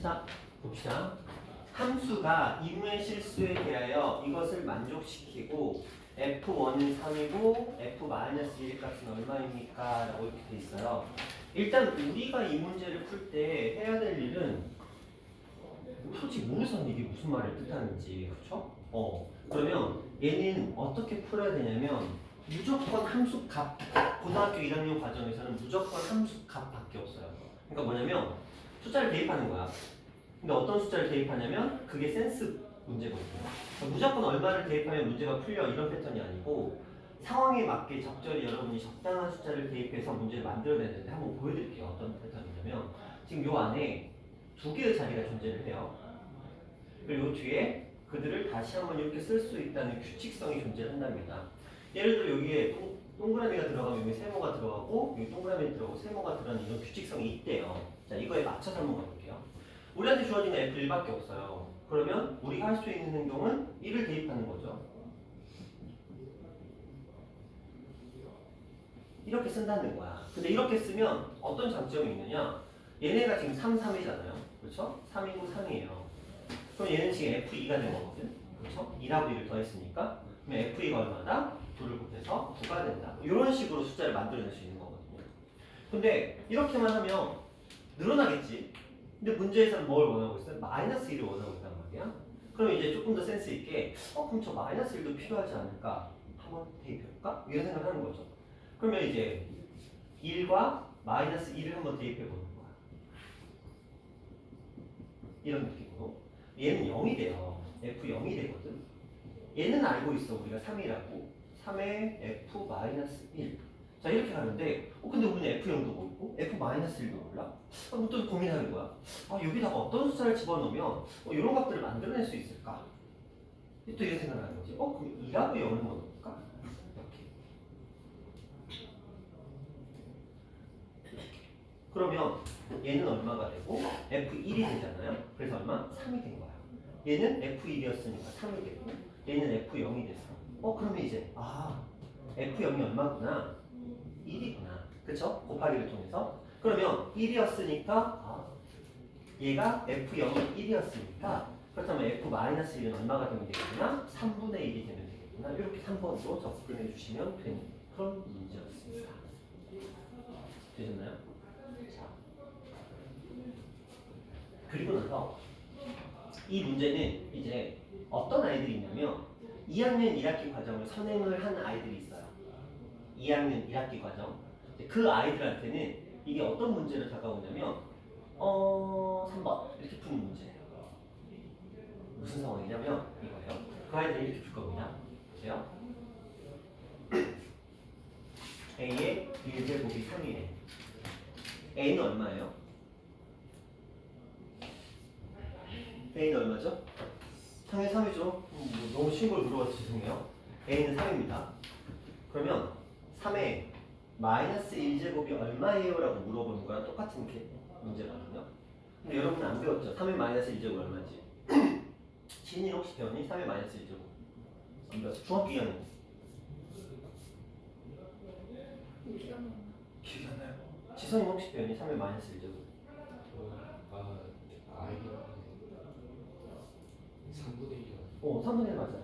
자, 봅시다. 함수가 임의 실수에 대하여 이것을 만족시키고 f1은 3이고 f-1의 값은 얼마입니까? 라고 이렇게 돼 있어요. 일단 우리가 이 문제를 풀 때 해야 될 일은 솔직히 모르겠어요. 이게 무슨 말을 뜻하는지. 그쵸? 그러면 얘는 어떻게 풀어야 되냐면 무조건 함수 값. 고등학교 1학년 과정에서는 무조건 함수 값밖에 없어요. 그러니까 뭐냐면 숫자를 대입하는 거야. 근데 어떤 숫자를 대입하냐면 그게 센스 문제거든요. 그러니까 무조건 얼마를 대입하면 문제가 풀려 이런 패턴이 아니고 상황에 맞게 적절히 여러분이 적당한 숫자를 대입해서 문제를 만들어내야 되는데 한번 보여드릴게요. 어떤 패턴이냐면 지금 요 안에 두 개의 자리가 존재를 해요. 그리고 뒤에 그들을 다시 한번 이렇게 쓸 수 있다는 규칙성이 존재한답니다. 예를 들어 여기에 동그라미가 들어가면 여기 세모가 들어가고 여기 동그라미 들어가고 세모가 들어가는 이런 규칙성이 있대요. 자, 이거에 맞춰서 한번 가볼게요. 우리한테 주어지는 F1밖에 없어요. 그러면 우리가 할 수 있는 행동은 1을 대입하는 거죠. 이렇게 쓴다는 거야. 근데 이렇게 쓰면 어떤 장점이 있느냐? 얘네가 지금 3, 3이잖아요. 그렇죠? 3이고 3이에요. 그럼 얘는 지금 F2가 된 거거든. 그렇죠? 2라고 1을 더했으니까. 그럼 F2가 얼마다? 2를 곱해서 9가 된다. 이런 식으로 숫자를 만들어낼 수 있는 거거든요. 근데 이렇게만 하면 늘어나겠지? 근데 문제에서는 뭘 원하고 있어요? 마이너스 1을 원하고 있단 말이야. 그럼 이제 조금 더 센스 있게 그럼 저 마이너스 1도 필요하지 않을까? 한번 대입해볼까? 이런 생각을 하는 거죠. 그러면 이제 1과 마이너스 1을 한번 대입해보는 거야. 이런 느낌으로. 얘는 0이 돼요. F0이 되거든. 얘는 알고 있어. 우리가 3이라고. 3의 F 마이너스 1. 자, 이렇게 가는데 근데 우리는 F0도 모르고 F-1도 몰라? 그럼 또 고민하는 거야. 여기다가 어떤 숫자를 집어넣으면 이런 값들을 만들어낼 수 있을까? 또 이런 생각을 하는 거지. 그럼 2라고 0을 넣어볼까? 이렇게. 그러면 얘는 얼마가 되고 F1이 되잖아요. 그래서 얼마? 3이 된 거야. 얘는 F1이었으니까 3이 되고 얘는 F0이 됐어. 그러면 이제 F0이 얼마구나? 1이구나. 그쵸? 곱하기를 통해서. 그러면 1이었으니까 얘가 F0이 1이었으니까 그렇다면 F-1은 얼마가 되면 되겠구나? 3분의 1이 되면 되겠구나. 이렇게 3번으로 접근해 주시면 되는 그런 문제였습니다. 되셨나요? 자, 그리고 나서 이 문제는 이제 어떤 아이들이 있냐면 2학년 1학기 과정을 선행을 한 아이들이 있어요. 2학년 1학기 과정. 그 아이들한테는 이게 어떤 문제로 다가오냐면 3번 이렇게 푸는 문제예요. 무슨 상황이냐면 이거예요. 그 아이들이 이렇게 풀 겁니다. 보세요. A의 1제곱이 3이래. A는 얼마예요? A는 얼마죠? 3의 3이죠? 너무 쉬운 걸 물어봐서 죄송해요. A는 3입니다. 그러면 3의 마이너스 1제곱이 얼마예요? 라고 물어보는 거랑 똑같은 문제거든요. 근데 여러분은 안 배웠죠? 3의 마이너스 1제곱 얼마지? 신인 혹시 배웠니? 3의 마이너스 1제곱 안 배웠어? 중학교 2학년 기억이 안 나요? 지성이 혹시 배웠니? 3의 마이너스 1제곱 아이가 3분의 1이요. 3분의 1 맞아요.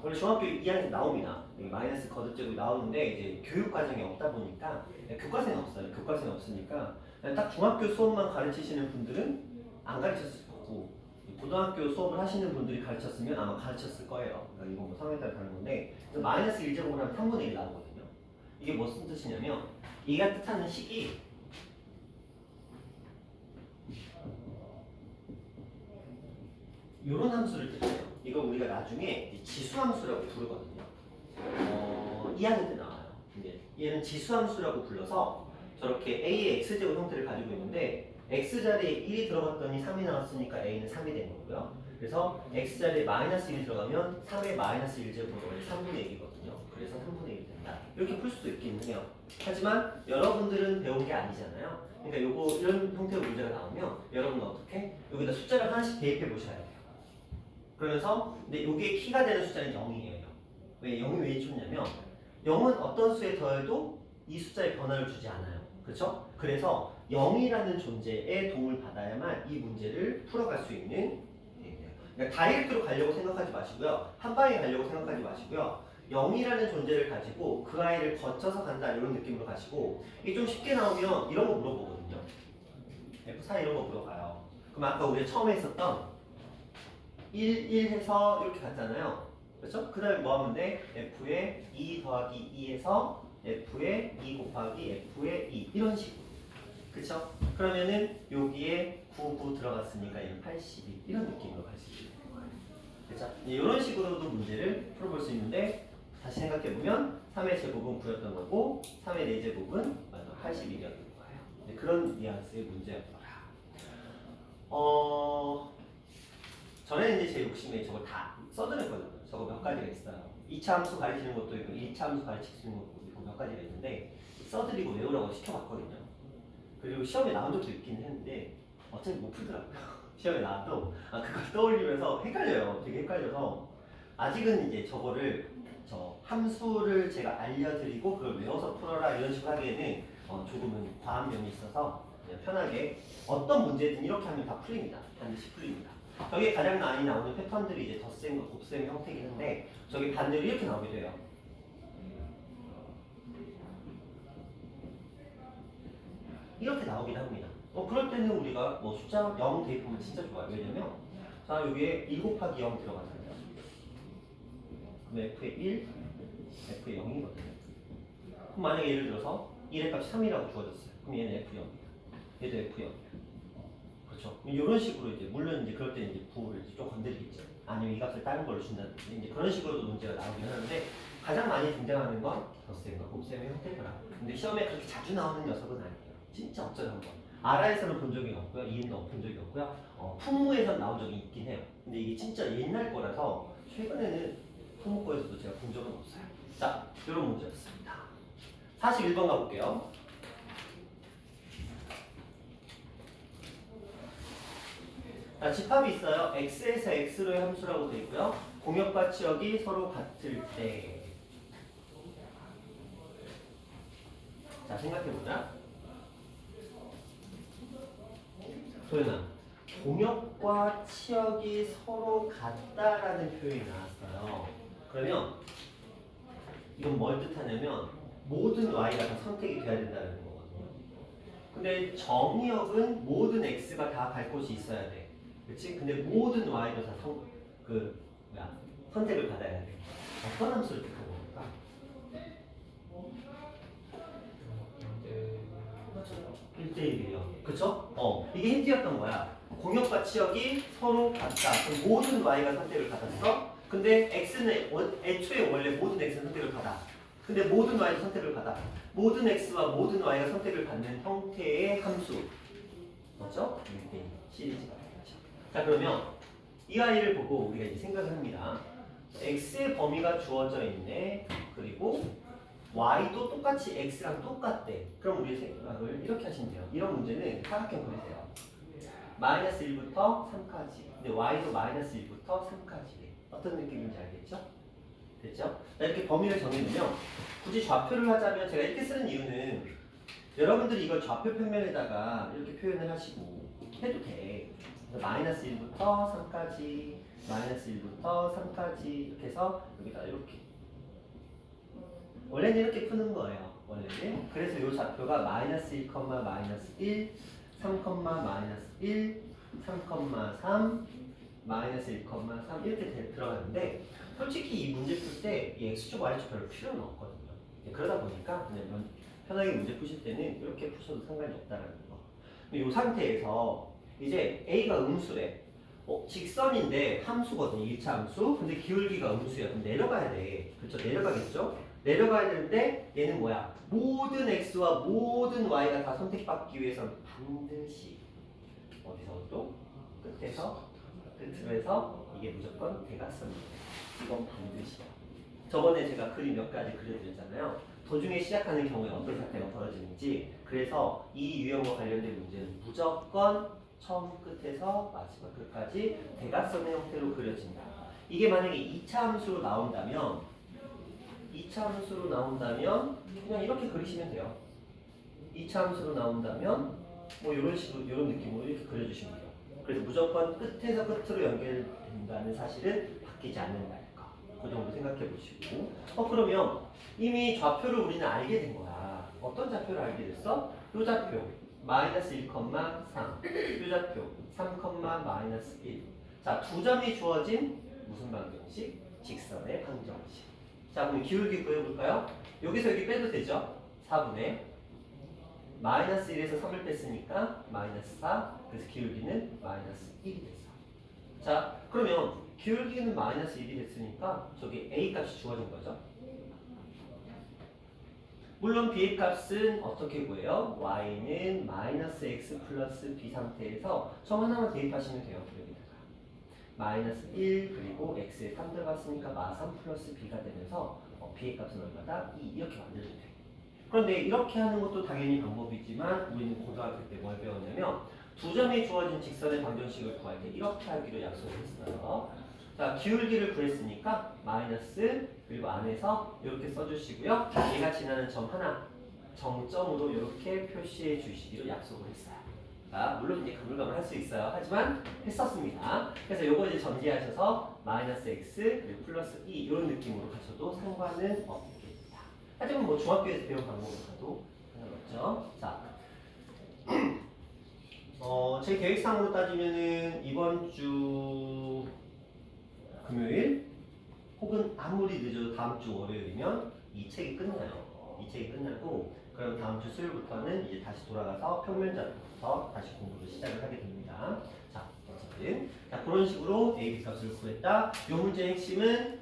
원래 중학교 2학년 나옵니다. 마이너스 거듭제곱이 나오는데 이제 교육 과정이 없다 보니까 교과서는 없어요. 교과서는 없으니까 딱 중학교 수업만 가르치시는 분들은 안 가르쳤을 거고 고등학교 수업을 하시는 분들이 가르쳤으면 아마 가르쳤을 거예요. 그러니까 이건 뭐 상황에 따라 다른 건데 마이너스 1제곱을 하면 3분의 1 나오거든요. 이게 무슨 뜻이냐면 얘가 뜻하는 식이 이런 함수를 뜻해요. 이거 우리가 나중에 지수함수라고 부르거든요. 2학년 때 나와요. 근데 얘는 지수함수라고 불러서 저렇게 A의 X제곱 형태를 가지고 있는데 X자리에 1이 들어갔더니 3이 나왔으니까 A는 3이 된 거고요. 그래서 X자리에 마이너스 1이 들어가면 3의 마이너스 1제곱은 원래 3분의 1이거든요. 그래서 3분의 1이 된다. 이렇게 풀 수도 있긴 해요. 하지만 여러분들은 배운 게 아니잖아요. 그러니까 요거 이런 형태의 문제가 나오면 여러분은 어떻게? 여기다 숫자를 하나씩 대입해 보셔야 돼요. 그러면서 근데 요게 키가 되는 숫자는 0이에요. 왜 0이 왜 좋냐면 0은 어떤 수에 더해도 이 숫자의 변화를 주지 않아요. 그렇죠? 그래서 0이라는 존재의 도움을 받아야만 이 문제를 풀어갈 수 있는 얘기예요. 그러니까 다이렉트로 가려고 생각하지 마시고요. 한 방에 가려고 생각하지 마시고요. 0이라는 존재를 가지고 그 아이를 거쳐서 간다 이런 느낌으로 가시고 이게 좀 쉽게 나오면 이런 거 물어보거든요. F4 이런 거 물어봐요. 그럼 아까 우리가 처음에 했었던 1 해서 이렇게 갔잖아요. 그렇죠? 그 다음에 뭐 하면 돼? F에 2 더하기 2에서 F에 2 곱하기 F에 2 이런 식으로. 그쵸? 그러면은 여기에 9, 9 들어갔으니까 얘는 82 이런 느낌으로 갈 수 있는 거예요. 그쵸? 이런 식으로도 문제를 풀어볼 수 있는데 다시 생각해보면 3의 제곱은 9였던 거고 3의 4제곱은 81이었던 거예요. 네, 그런 뉘앙스의 문제였더라. 전에는 이제 제 욕심에 저걸 다 써드렸거든요. 저거 몇 가지가 있어요. 2차 함수 가르치는 것도 있고 1차 함수 가르치는 것도 있고 몇 가지가 있는데 써드리고 외우라고 시켜봤거든요. 그리고 시험에 나온 적도 있긴 했는데 어차피 못 풀더라고요. 시험에 나와도 그걸 떠올리면서 헷갈려요. 되게 헷갈려서 아직은 이제 저거를 저 함수를 제가 알려드리고 그걸 외워서 풀어라 이런 식으로 하기에는 조금은 과한 면이 있어서 그냥 편하게 어떤 문제든 이렇게 하면 다 풀립니다. 반드시 풀립니다. 저게 가장 많이 나오는 패턴들이 이제 덧셈과 곱셈 형태이긴 한데 저게 반대로 이렇게 나오게 돼요. 이렇게 나오긴 합니다. 그럴 때는 우리가 뭐 숫자 0 대입하면 진짜 좋아요. 왜냐면 자 여기에 1 곱하기 0 들어가잖아요. 그럼 F에 1, F에 0이거든요. 그럼 만약에 예를 들어서 1의 값이 3이라고 주어졌어요. 그럼 얘는 F0이야. 얘도 F0이야. 그렇죠. 이런 식으로 이제 물론 이제 그럴 때 이제 부호를 좀 건드리겠죠. 아니면 이 값을 다른 걸로 준다든지 이제 그런 식으로도 문제가 나오긴 하는데 가장 많이 등장하는 건 덧셈과 곱셈의 형태더라. 근데 시험에 그렇게 자주 나오는 녀석은 아니에요. 진짜 어쩌다 한 번. 아라에서는 본 적이 없고요. 이인도 본 적이 없고요. 풍무에서 나온 적이 있긴 해요. 근데 이게 진짜 옛날 거라서 최근에는 풍무 거에서도 제가 본 적은 없어요. 자, 이런 문제였습니다. 41번 가볼게요. 자, 집합이 있어요. x에서 x로의 함수라고 되어 있고요. 공역과 치역이 서로 같을 때. 자, 생각해보자. 도현아, 공역과 치역이 서로 같다라는 표현이 나왔어요. 그러면 이건 뭘 뜻하냐면 모든 y가 다 선택이 돼야 된다는 거거든요. 근데 정의역은 모든 x가 다 갈 곳이 있어야 돼. 그렇지? 근데 모든 y도 다 선택을 받아야 돼. 어떤 함수를 뜻하는 겁니까? 1대1이에요. 그쵸? 이게 힌트였던 거야. 공역과 치역이 서로 같다. 그럼 모든 y가 선택을 받았어. 근데 x는 애초에 원래 모든 x는 선택을 받아. 근데 모든 y도 선택을 받아. 모든 x와 모든 y가 선택을 받는 형태의 함수. 뭐죠? 1대1 시리즈가 되겠죠. 자, 그러면 이 아이를 보고 우리가 이제 생각을 합니다. x의 범위가 주어져 있네. 그리고 y도 똑같이 x랑 똑같대. 그럼 우리 생각을 이렇게 하시면 돼요. 이런 문제는 사각형 그리세요. 마이너스 1부터 3까지. 근데 y도 마이너스 1부터 3까지. 어떤 느낌인지 알겠죠? 됐죠? 자, 이렇게 범위를 정해놓으면 굳이 좌표를 하자면 제가 이렇게 쓰는 이유는 여러분들이 이걸 좌표 평면에다가 이렇게 표현을 하시고 해도 돼. 마이너스 1부터 3까지, 마이너스 1부터 3까지 이렇게 해서 여기다 이렇게. 원래는 이렇게 푸는 거예요. 원래는. 그래서 이 좌표가 마이너스 1, 마이너스 1, 3, 마이너스 1, 3, 마이너스 1, 3 이렇게 들어가는데 솔직히 이 문제 풀 때 이 x축, y축 별로 필요는 없거든요. 그러다 보니까 그냥 편하게 문제 푸실 때는 이렇게 푸셔도 상관이 없다는 거. 이 상태에서 이제 a가 음수래. 직선인데 함수거든요. 1차 함수. 근데 기울기가 음수야. 그럼 내려가야 돼. 그렇죠? 내려가겠죠? 내려가야 되는데 얘는 뭐야? 모든 x와 모든 y가 다 선택받기 위해서는 반드시 어디서도 끝에서 끝으로 해서 이게 무조건 대각선입니다. 이건 반드시야. 저번에 제가 그림 몇 가지 그려드렸잖아요. 도중에 시작하는 경우에 어떤 사태가 벌어지는지. 그래서 이 유형과 관련된 문제는 무조건 처음 끝에서 마지막 끝까지 대각선의 형태로 그려진다. 이게 만약에 2차 함수로 나온다면 그냥 이렇게 그리시면 돼요. 2차 함수로 나온다면 뭐 이런 식으로 이런 느낌으로 이렇게 그려주시면 돼요. 그래서 무조건 끝에서 끝으로 연결된다는 사실은 바뀌지 않는다는 거. 그 정도 생각해 보시고. 그러면 이미 좌표를 우리는 알게 된 거야. 어떤 좌표를 알게 됐어? 요 좌표 마이너스 1, 3. 요 좌표 3, 마이너스 1. 자, 두 점이 주어진 무슨 방정식? 직선의 방정식. 자, 그럼 기울기 구해볼까요? 여기서 여기 빼도 되죠? 4분의 마이너스 1에서 3을 뺐으니까 마이너스 4. 그래서 기울기는 마이너스 1이 됐어. 자, 그러면 기울기는 마이너스 1이 됐으니까 저기 a 값이 주어진 거죠. 물론 b의 값은 어떻게 구해요? y는 마이너스 x 플러스 b 상태에서 점 하나만 대입하시면 돼요. 여기다가 마이너스 1 그리고 x에 3 들어갔으니까 마 3 플러스 b가 되면서 b의 값은 얼마다? 2 이렇게 만들어도 돼요. 그런데 이렇게 하는 것도 당연히 방법이지만 우리는 고등학교 때 뭘 배웠냐면 두 점이 주어진 직선의 방정식을 구할 때 이렇게 하기로 약속을 했어요. 자, 기울기를 구했으니까 마이너스 그리고 안에서 이렇게 써주시고요. 얘가 지나는 점 하나 정점으로 이렇게 표시해 주시기로 약속을 했어요. 자, 물론 이제 가물가물 할 수 있어요. 하지만 했었습니다. 그래서 요거 이제 전제하셔서 마이너스 x 그리고 플러스 2 이런 느낌으로 가셔도 상관은 없겠다. 하지만 뭐 중학교에서 배운 방법으로 가도 상관없죠. 자, 제 계획상으로 따지면은 이번 주 금요일 혹은 아무리 늦어도 다음 주 월요일이면 이 책이 끝나요. 이 책이 끝나고 그럼 다음 주 수요일부터는 이제 다시 돌아가서 평면자부터 다시 공부를 시작을 하게 됩니다. 자, 어쨌든 자, 그런 식으로 A, B 값을 구했다. 이 문제의 핵심은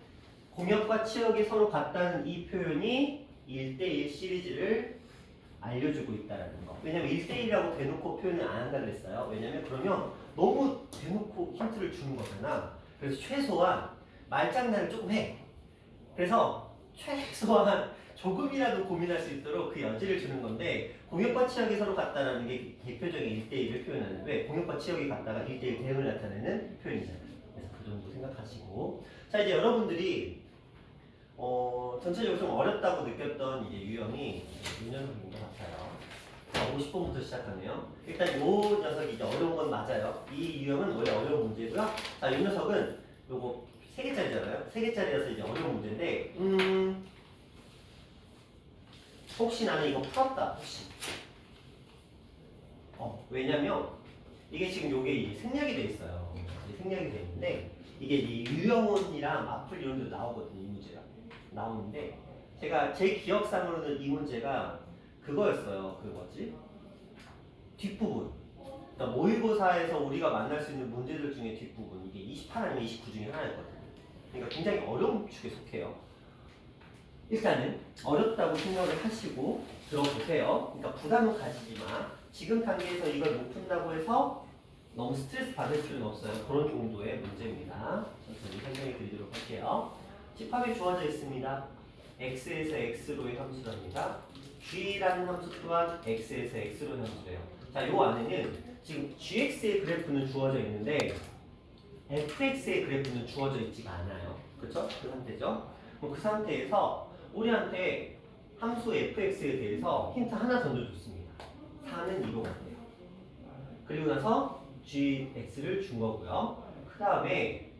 공역과 치역이 서로 같다는 이 표현이 1대1 시리즈를 알려주고 있다는 거. 왜냐면 1대1이라고 대놓고 표현을 안 한다 그랬어요. 왜냐면 그러면 너무 대놓고 힌트를 주는 거잖아. 그래서 최소한 말장난을 조금 해. 그래서 최소한 조금이라도 고민할 수 있도록 그 여지를 주는 건데 공역과 치역이 서로 같다라는 게 대표적인 1대1을 표현하는 왜 공역과 치역이 같다가 1대1 대응을 나타내는 표현이잖아요. 그래서 그 정도 생각하시고 자 이제 여러분들이 전체적으로 좀 어렵다고 느꼈던 이제 유형이 이 녀석인 것 같아요. 자, 50번부터 시작하네요. 일단 이 녀석이 이제 어려운 건 맞아요. 이 유형은 원래 어려운 문제고요. 자, 이 녀석은 요거 3개짜리잖아요. 3개짜리여서 이제 어려운 문제인데, 혹시 나는 이거 풀었다. 혹시. 왜냐면 이게 지금 요게 이제 생략이 돼 있어요. 이제 생략이 돼 있는데 이게 이제 유형원이랑 마플 이런 데도 나오거든요. 이 문제가 나오는데 제가 제 기억상으로는 이 문제가 그거였어요. 그 뭐지? 뒷부분. 그러니까 모의고사에서 우리가 만날 수 있는 문제들 중에 뒷부분 이게 28 아니면 29 중에 하나였거든요. 그러니까 굉장히 어려운 축에 속해요. 일단은 어렵다고 생각을 하시고 들어보세요. 그러니까 부담은 가지지 마. 지금 단계에서 이걸 못 푼다고 해서 너무 스트레스 받을 필요는 없어요. 그런 정도의 문제입니다. 천천히 설명해 드리도록 할게요. 집합이 주어져 있습니다. x에서 x로의 함수랍니다. g라는 함수 또한 x에서 x로의 함수래요. 자, 요 안에는 지금 gx의 그래프는 주어져 있는데 fx의 그래프는 주어져 있지가 않아요. 그렇죠? 그 상태죠. 그럼 그 상태에서 우리한테 함수 fx에 대해서 힌트 하나 던져줬습니다. 4는 2로 간대요. 그리고 나서 gx를 준 거고요. 그 다음에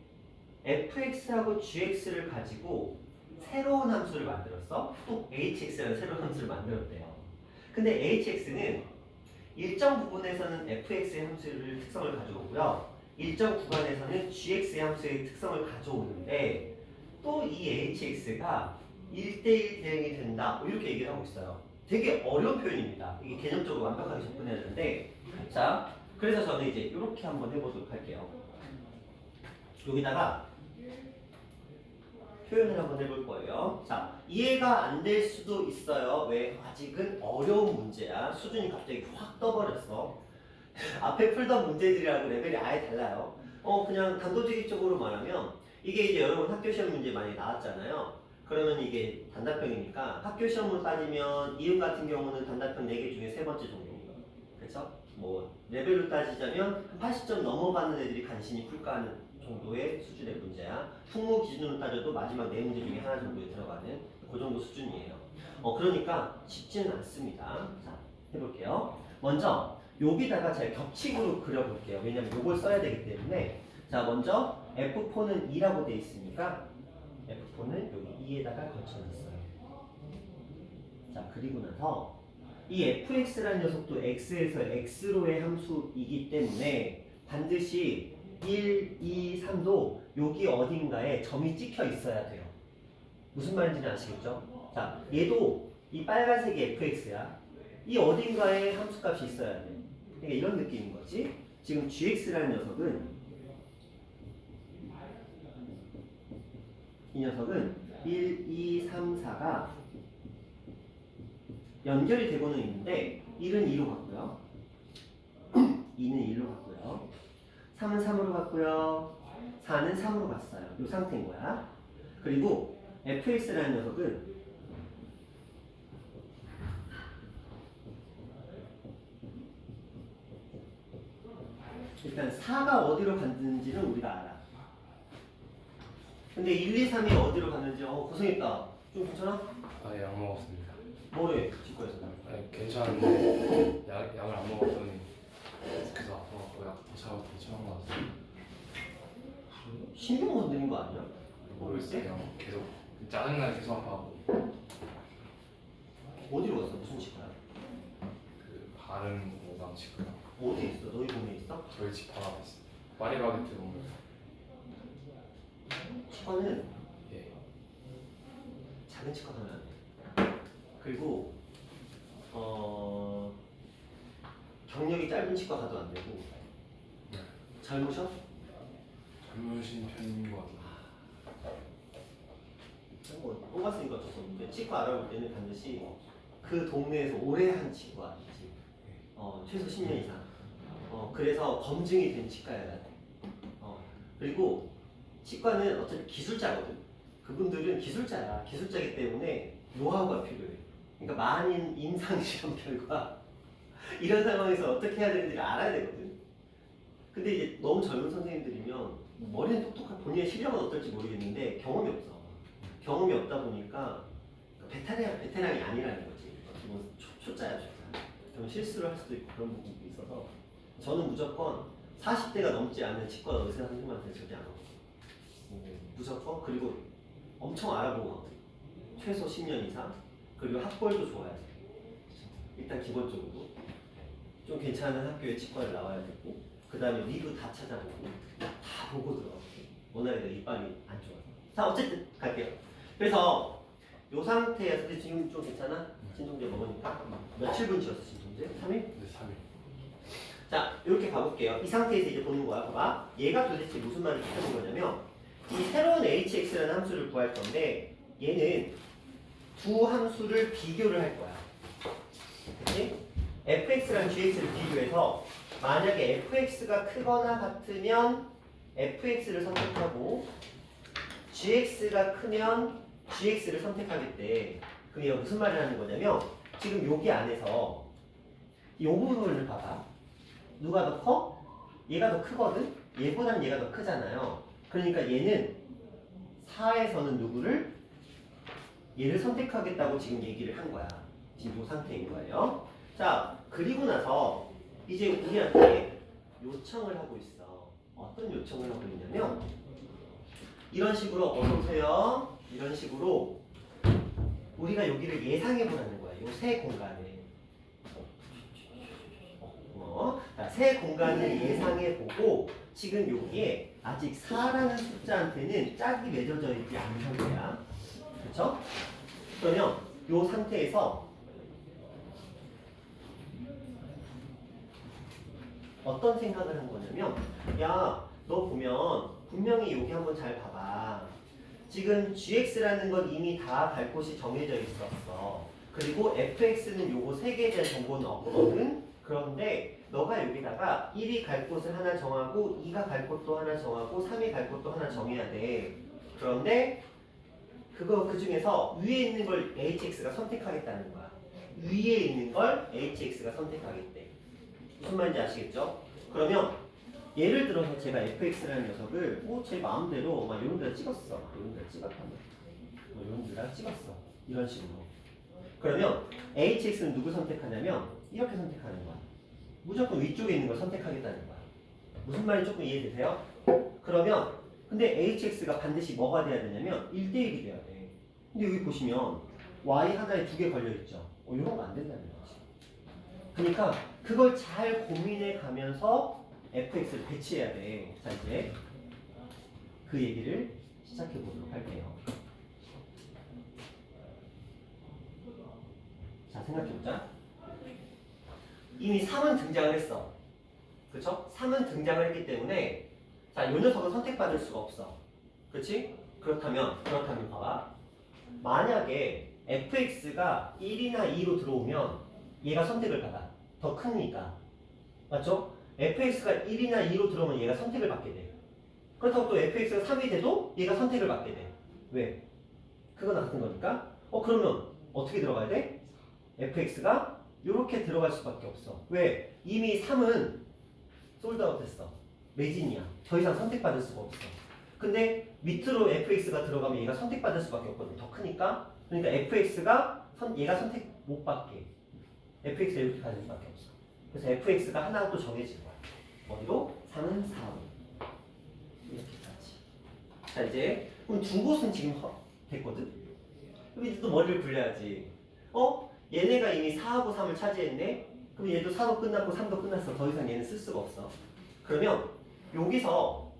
fx하고 gx를 가지고 새로운 함수를 만들었어. 또 hx라는 새로운 함수를 만들었대요. 근데 hx는 일정 부분에서는 fx의 함수를 특성을 가져오고요. 일정 구간에서는 gx의 함수의 특성을 가져오는데 또 이 hx가 1대1 대응이 된다. 뭐 이렇게 얘기를 하고 있어요. 되게 어려운 표현입니다. 이게 개념적으로 완벽하게 접근해야 되는데 자, 그래서 저는 이제 이렇게 한번 해보도록 할게요. 여기다가 표현을 한번 해볼 거예요. 자, 이해가 안 될 수도 있어요. 왜? 아직은 어려운 문제야. 수준이 갑자기 확 떠버렸어. 앞에 풀던 문제들이랑 레벨이 아예 달라요. 그냥 단도직입적으로 말하면 이게 이제 여러분 학교 시험 문제 많이 나왔잖아요. 그러면 이게 단답형이니까 학교 시험으로 따지면 이음 같은 경우는 단답형 4개 중에 세 번째 정도입니다. 그렇죠? 뭐 레벨로 따지자면 80점 넘어가는 애들이 간신히 풀까 하는 정도의 수준의 문제야. 풍무 기준으로 따져도 마지막 4문제 중에 하나 정도에 들어가는 그 정도 수준이에요. 그러니까 쉽지는 않습니다. 자, 해볼게요. 먼저 여기다가 제가 겹치구로 그려볼게요. 왜냐면 이걸 써야 되기 때문에. 자, 먼저 F4는 2라고 돼 있으니까 F4는 여기 2에다가 걸쳐놨어요. 자, 그리고 나서 이 fx라는 녀석도 x에서 x로의 함수이기 때문에 반드시 1, 2, 3도 여기 어딘가에 점이 찍혀 있어야 돼요. 무슨 말인지는 아시겠죠? 자, 얘도 이 빨간색이 fx야. 이 어딘가에 함수값이 있어야 돼. 그러니까 이런 느낌인 거지. 지금 gx라는 녀석은 이 녀석은 1, 2, 3, 4가 연결이 되고는 있는데 1은 2로 갔고요. 2는 1로 갔고요. 3은 3으로 갔고요. 4는 3으로 갔어요. 이 상태인 거야. 그리고 fx라는 녀석은 일단 4가 어디로 갔는지는 우리가 알아. 근데 1, 2, 3이 어디로 갔는지 고생했다. 좀 괜찮아? 아예 안 먹었습니다. 뭐래? 치과에서. 아니 괜찮은데 약을 안 먹었더니 그래서 아파갖고 약 더 처음 먹었어요. 신경 건드린 거 아니야? 모르겠어요. 그냥 계속 짜증나게 계속 아파하고 어디로 갔어? 무슨 치과야? 그 바른 모방 치과요. 어디 있어? 너희 동네에 있어? 저희 집 바로 앞에 있어요. 파리바게뜨 동네. 치과는 예. 작은 치과 가면 안 돼. 그리고 경력이 짧은 치과 가도 안 되고. 네. 젊으셔? 젊으신 편인 것 같아요. 똥 갔으니까 어쩔 수 없는데 치과 알아볼 때는 반드시 그 동네에서 오래 한 치과이지. 최소 10년 이상. 그래서 검증이 된 치과여야 돼. 그리고 치과는 어차피 기술자거든. 그분들은 기술자야. 기술자이기 때문에 노하우가 필요해. 그러니까 만인 임상 실험 결과 이런 상황에서 어떻게 해야 되는지를 알아야 되거든. 근데 이제 너무 젊은 선생님들이면 머리는 똑똑하고 본인의 실력은 어떨지 모르겠는데 경험이 없어. 경험이 없다 보니까 베테랑이 아니라는 거지. 뭐 초짜야 초짜. 그럼 실수를 할 수도 있고 그런 부분도 있어서 저는 무조건 40대가 넘지 않은 치과 의사 선생님한테 절대 안 하고 무조건. 그리고 엄청 알아보거든. 최소 10년 이상. 그리고 학벌도 좋아야 돼. 일단 기본적으로 좀 괜찮은 학교에 치과를 나와야 되고, 그 다음에 리뷰 다 찾아보고 다 보고 들어가고. 워낙에 내 이빨이 안 좋아서. 자, 어쨌든 갈게요. 그래서 요 상태에서 근데 지금 좀 괜찮아? 진통제 먹으니까. 며칠 분치였어 진통제? 3일? 네, 3일. 자, 이렇게 가볼게요. 이 상태에서 이제 보는 거야. 봐봐. 얘가 도대체 무슨 말을 뜻하는 거냐면 이 새로운 hx라는 함수를 구할 건데 얘는 두 함수를 비교를 할 거야. 그치? fx랑 gx를 비교해서 만약에 fx가 크거나 같으면 fx를 선택하고 gx가 크면 gx를 선택하겠대. 그럼 얘가 무슨 말을 하는 거냐면 지금 여기 안에서 이 부분을 봐봐. 누가 더 커? 얘가 더 크거든? 얘보단 얘가 더 크잖아요. 그러니까 얘는 4에서는 누구를? 얘를 선택하겠다고 지금 얘기를 한 거야. 지금 이 상태인 거예요. 자, 그리고 나서 이제 우리한테 요청을 하고 있어. 어떤 요청을 하고 있냐면 이런 식으로 어서오세요. 이런 식으로 우리가 여기를 예상해 보라는 거야. 이 세 공간을. 자, 세 공간을 예상해 보고 지금 여기에 아직 4라는 숫자한테는 짝이 맺어져 있지 않은 상태야. 그렇죠? 그러면 이 상태에서 어떤 생각을 한 거냐면 야, 너 보면 분명히 여기 한번 잘 봐봐. 지금 gx라는 건 이미 다 갈 곳이 정해져 있었어. 그리고 fx는 요거 세 개에 대한 정보는 없거든. 그런데 너가 여기다가 1이 갈 곳을 하나 정하고 2가 갈 곳도 하나 정하고 3이 갈 곳도 하나 정해야 돼. 그런데 그 중에서 위에 있는 걸 hx가 선택하겠다는 거야. 위에 있는 걸 hx가 선택하겠대. 무슨 말인지 아시겠죠? 그러면 예를 들어서 제가 fx라는 녀석을 제 마음대로 막 이런 데다 찍었어. 이런 데다 찍었다면 이런 데다 찍었어. 이런 식으로. 그러면 hx는 누구 선택하냐면 이렇게 선택하는 거야. 무조건 위쪽에 있는 걸 선택하겠다는 거야. 무슨 말인지 조금 이해되세요? 그러면 근데 hx가 반드시 뭐가 돼야 되냐면 1대1이 돼야 돼. 근데 여기 보시면 y 하나에 2개 걸려있죠. 이런 거 안 된다는 거지. 그러니까 그걸 잘 고민해 가면서 fx를 배치해야 돼. 자, 이제 그 얘기를 시작해 보도록 할게요. 자, 생각해보자. 이미 3은 등장을 했어. 그쵸? 3은 등장을 했기 때문에 자, 요 녀석은 선택받을 수가 없어. 그렇지? 그렇다면 봐봐. 만약에 fx가 1이나 2로 들어오면 얘가 선택을 받아. 더 크니까. 맞죠? fx가 1이나 2로 들어오면 얘가 선택을 받게 돼. 그렇다고 또 fx가 3이 돼도 얘가 선택을 받게 돼. 왜? 그거나 같은 거니까. 그러면 어떻게 들어가야 돼? fx가 이렇게 들어갈 수밖에 없어. 왜? 이미 3은 솔드아웃 됐어. 매진이야. 더 이상 선택받을 수가 없어. 근데 밑으로 fx가 들어가면 얘가 선택받을 수밖에 없거든. 더 크니까. 그러니까 fx가 얘가 선택 못 받게. fx가 이렇게 가는 수밖에 없어. 그래서 fx가 하나 또 정해지는 거야. 어디로? 3은 4로. 이렇게까지. 자, 이제 그럼 두 곳은 지금 됐거든. 그럼 이제 또 머리를 굴려야지. 얘네가 이미 4하고 3을 차지했네. 그럼 얘도 4도 끝났고 3도 끝났어. 더 이상 얘는 쓸 수가 없어. 그러면 여기서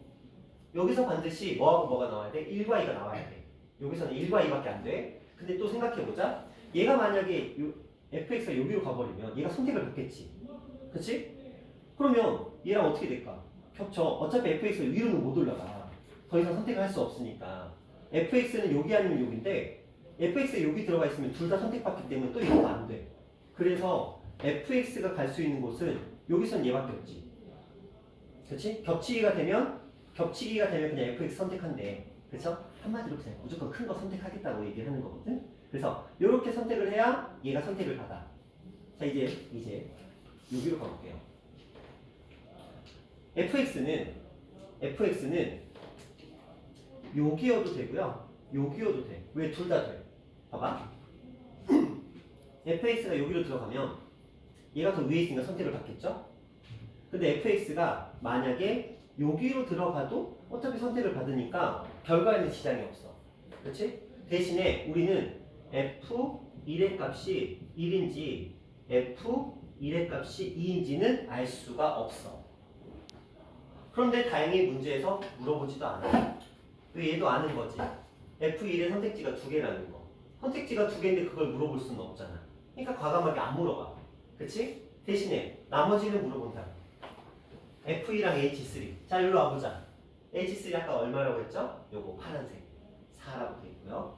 반드시 뭐하고 뭐가 나와야 돼? 1과 2가 나와야 돼. 여기서는 1과 2밖에 안 돼. 근데 또 생각해보자. 얘가 만약에 fx가 여기로 가버리면 얘가 선택을 받겠지. 그치? 그러면 얘랑 어떻게 될까? 겹쳐. 어차피 fx가 위로는 못 올라가. 더 이상 선택을 할 수 없으니까. fx는 여기 아니면 여기인데 fx가 여기 들어가 있으면 둘 다 선택받기 때문에 또 이거 안 돼. 그래서 fx가 갈 수 있는 곳은 여기선 얘밖에 없지. 그치? 겹치기가 되면 그냥 fx 선택한대. 그쵸? 한마디로 그냥 무조건 큰 거 선택하겠다고 얘기를 하는 거거든. 그래서 이렇게 선택을 해야 얘가 선택을 받아. 자, 이제 여기로 가볼게요. fx는 여기여도 되고요. 여기여도 돼. 왜 둘 다 돼? 봐봐. fx가 여기로 들어가면 얘가 더 위에 있으니까 선택을 받겠죠? 근데 fx가 만약에 여기로 들어가도 어차피 선택을 받으니까 결과에는 지장이 없어. 그렇지? 대신에 우리는 f1의 값이 1인지 f1의 값이 2인지는 알 수가 없어. 그런데 다행히 문제에서 물어보지도 않아. 왜 얘도 아는 거지. f1의 선택지가 2개라는 거. 선택지가 2개인데 그걸 물어볼 수는 없잖아. 그러니까 과감하게 안 물어봐. 그치? 대신에 나머지는 물어본다. F2랑 H3. 자, 일로 와보자. H3 아까 얼마라고 했죠? 요거 파란색 4라고 돼 있고요.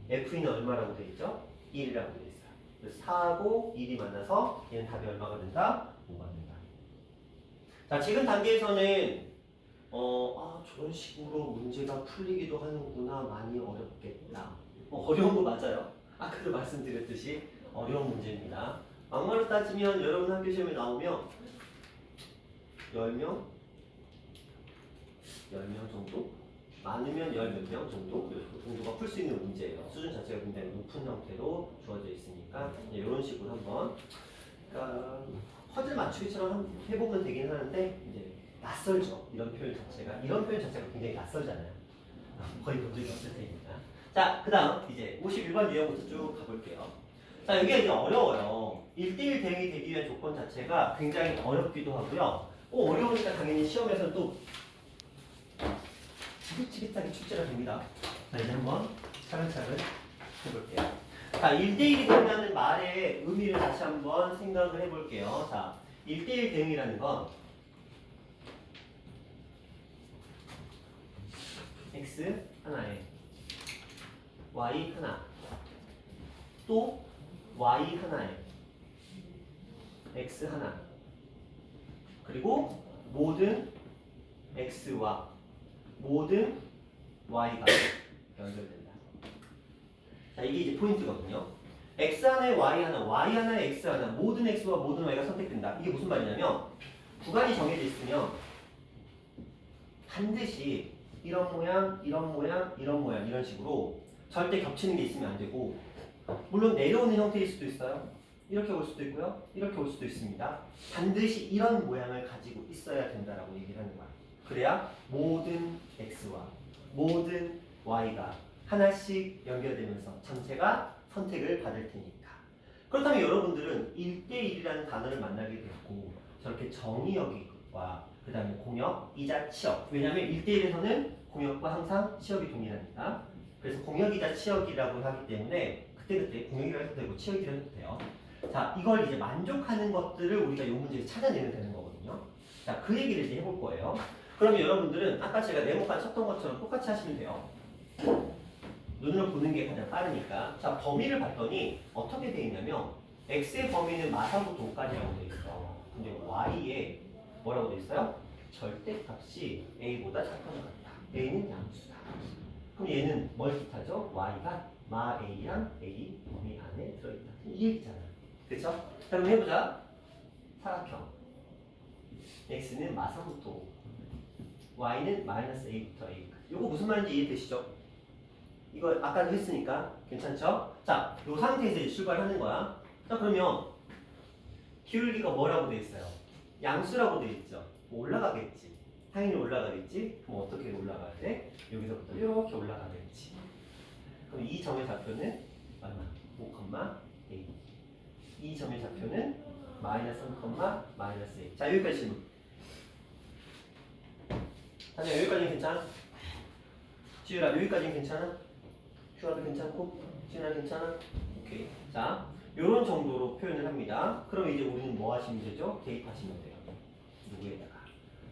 F2는 얼마라고 돼 있죠? 1이라고 돼 있어요. 그래서 4하고 1이 만나서 얘는 답이 얼마가 된다? 5가 된다. 자, 지금 단계에서는 저런 식으로 문제가 풀리기도 하는구나. 많이 어렵겠다. 어려운 거 맞아요. 아까도 말씀드렸듯이 어려운 문제입니다. 막말로 따지면 여러분 학교 시험에 나오면 10명 정도? 많으면 10몇 명 정도? 그 정도가 풀 수 있는 문제예요. 수준 자체가 굉장히 높은 형태로 주어져 있으니까 이런 식으로 한번 그러니까 퍼즐 맞추기처럼 해보면 되긴 하는데 이제 낯설죠. 이런 표현 자체가 굉장히 낯설잖아요. 거의 본 적이 없을 테니까. 자, 그 다음 이제 51번 유형부터 쭉 가볼게요. 자, 여기가 이제 어려워요. 1대1 대응이 되기 위한 조건 자체가 굉장히 어렵기도 하고요. 어려우니까 당연히 시험에서는 또 지긋지긋하게 출제가 됩니다. 자, 이제 한번 차근차근 해볼게요. 자, 1대1이 된다는 말의 의미를 다시 한번 생각을 해볼게요. 자, 1대1 대응이라는 건 x 하나에 y 하나 또 y 하나에 x 하나 그리고 모든 x와 모든 y가 연결된다. 자, 이게 이제 포인트거든요. x 하나에 y 하나, y 하나에 x 하나, 모든 x와 모든 y가 선택된다. 이게 무슨 말이냐면 구간이 정해져 있으면 반드시 이런 모양, 이런 모양, 이런 모양 이런 식으로 절대 겹치는 게 있으면 안 되고 물론 내려오는 형태일 수도 있어요. 이렇게 올 수도 있고요. 이렇게 올 수도 있습니다. 반드시 이런 모양을 가지고 있어야 된다라고 얘기를 하는 거야. 그래야 모든 x와 모든 y가 하나씩 연결되면서 전체가 선택을 받을 테니까. 그렇다면 여러분들은 1대1이라는 단어를 만나게 됐고 저렇게 정의역과 그 다음에 공역, 이자 치역. 왜냐하면 1대1에서는 공역과 항상 치역이 동일합니다. 그래서 공역이자 치역이라고 하기 때문에 그때그때 공역이라 해도 되고 치역이라 해도 돼요. 자, 이걸 이제 만족하는 것들을 우리가 이 문제에서 찾아내면 되는 거거든요. 자, 그 얘기를 이제 해볼 거예요. 그러면 여러분들은 아까 제가 네모칸 쳤던 것처럼 똑같이 하시면 돼요. 눈으로 보는 게 가장 빠르니까. 자, 범위를 봤더니 어떻게 돼 있냐면 x의 범위는 마사부터 5까지라고 돼 있어. 근데 y에 뭐라고 돼 있어요? 절대값이 a보다 작거나 같다. a는 양수다. 그럼 얘는 뭘 뜻하죠? y가 마 a랑 a 범위 안에 들어있다. 이 얘기잖아. 그쵸? 자, 그럼 해보자. 사각형 x는 마사부터 5, y는 마이너스 a부터 a까지. 이거 무슨 말인지 이해되시죠? 이거 아까도 했으니까 괜찮죠? 자, 이 상태에서 이제 출발하는 거야. 자, 그러면 기울기가 뭐라고 돼 있어요? 양수라고 돼 있죠. 뭐 올라가겠지. 당연히 올라가겠지. 그럼 어떻게 올라가야 돼? 여기서부터 이렇게 올라가겠지. 그럼 이 점의 좌표는 얼마? 5,a. 이 점의 좌표는 마이너스 3, 마이너스 a. 자, 여기까지 질문. 다녀 여기까지는 괜찮아? 지율아 여기까지는 괜찮아? 슈아도 괜찮고? 진아 괜찮아? 오케이. 자, 요런 정도로 표현을 합니다. 그럼 이제 우리는 뭐 하시면 되죠? 대입하시면 돼요. 누구에다가?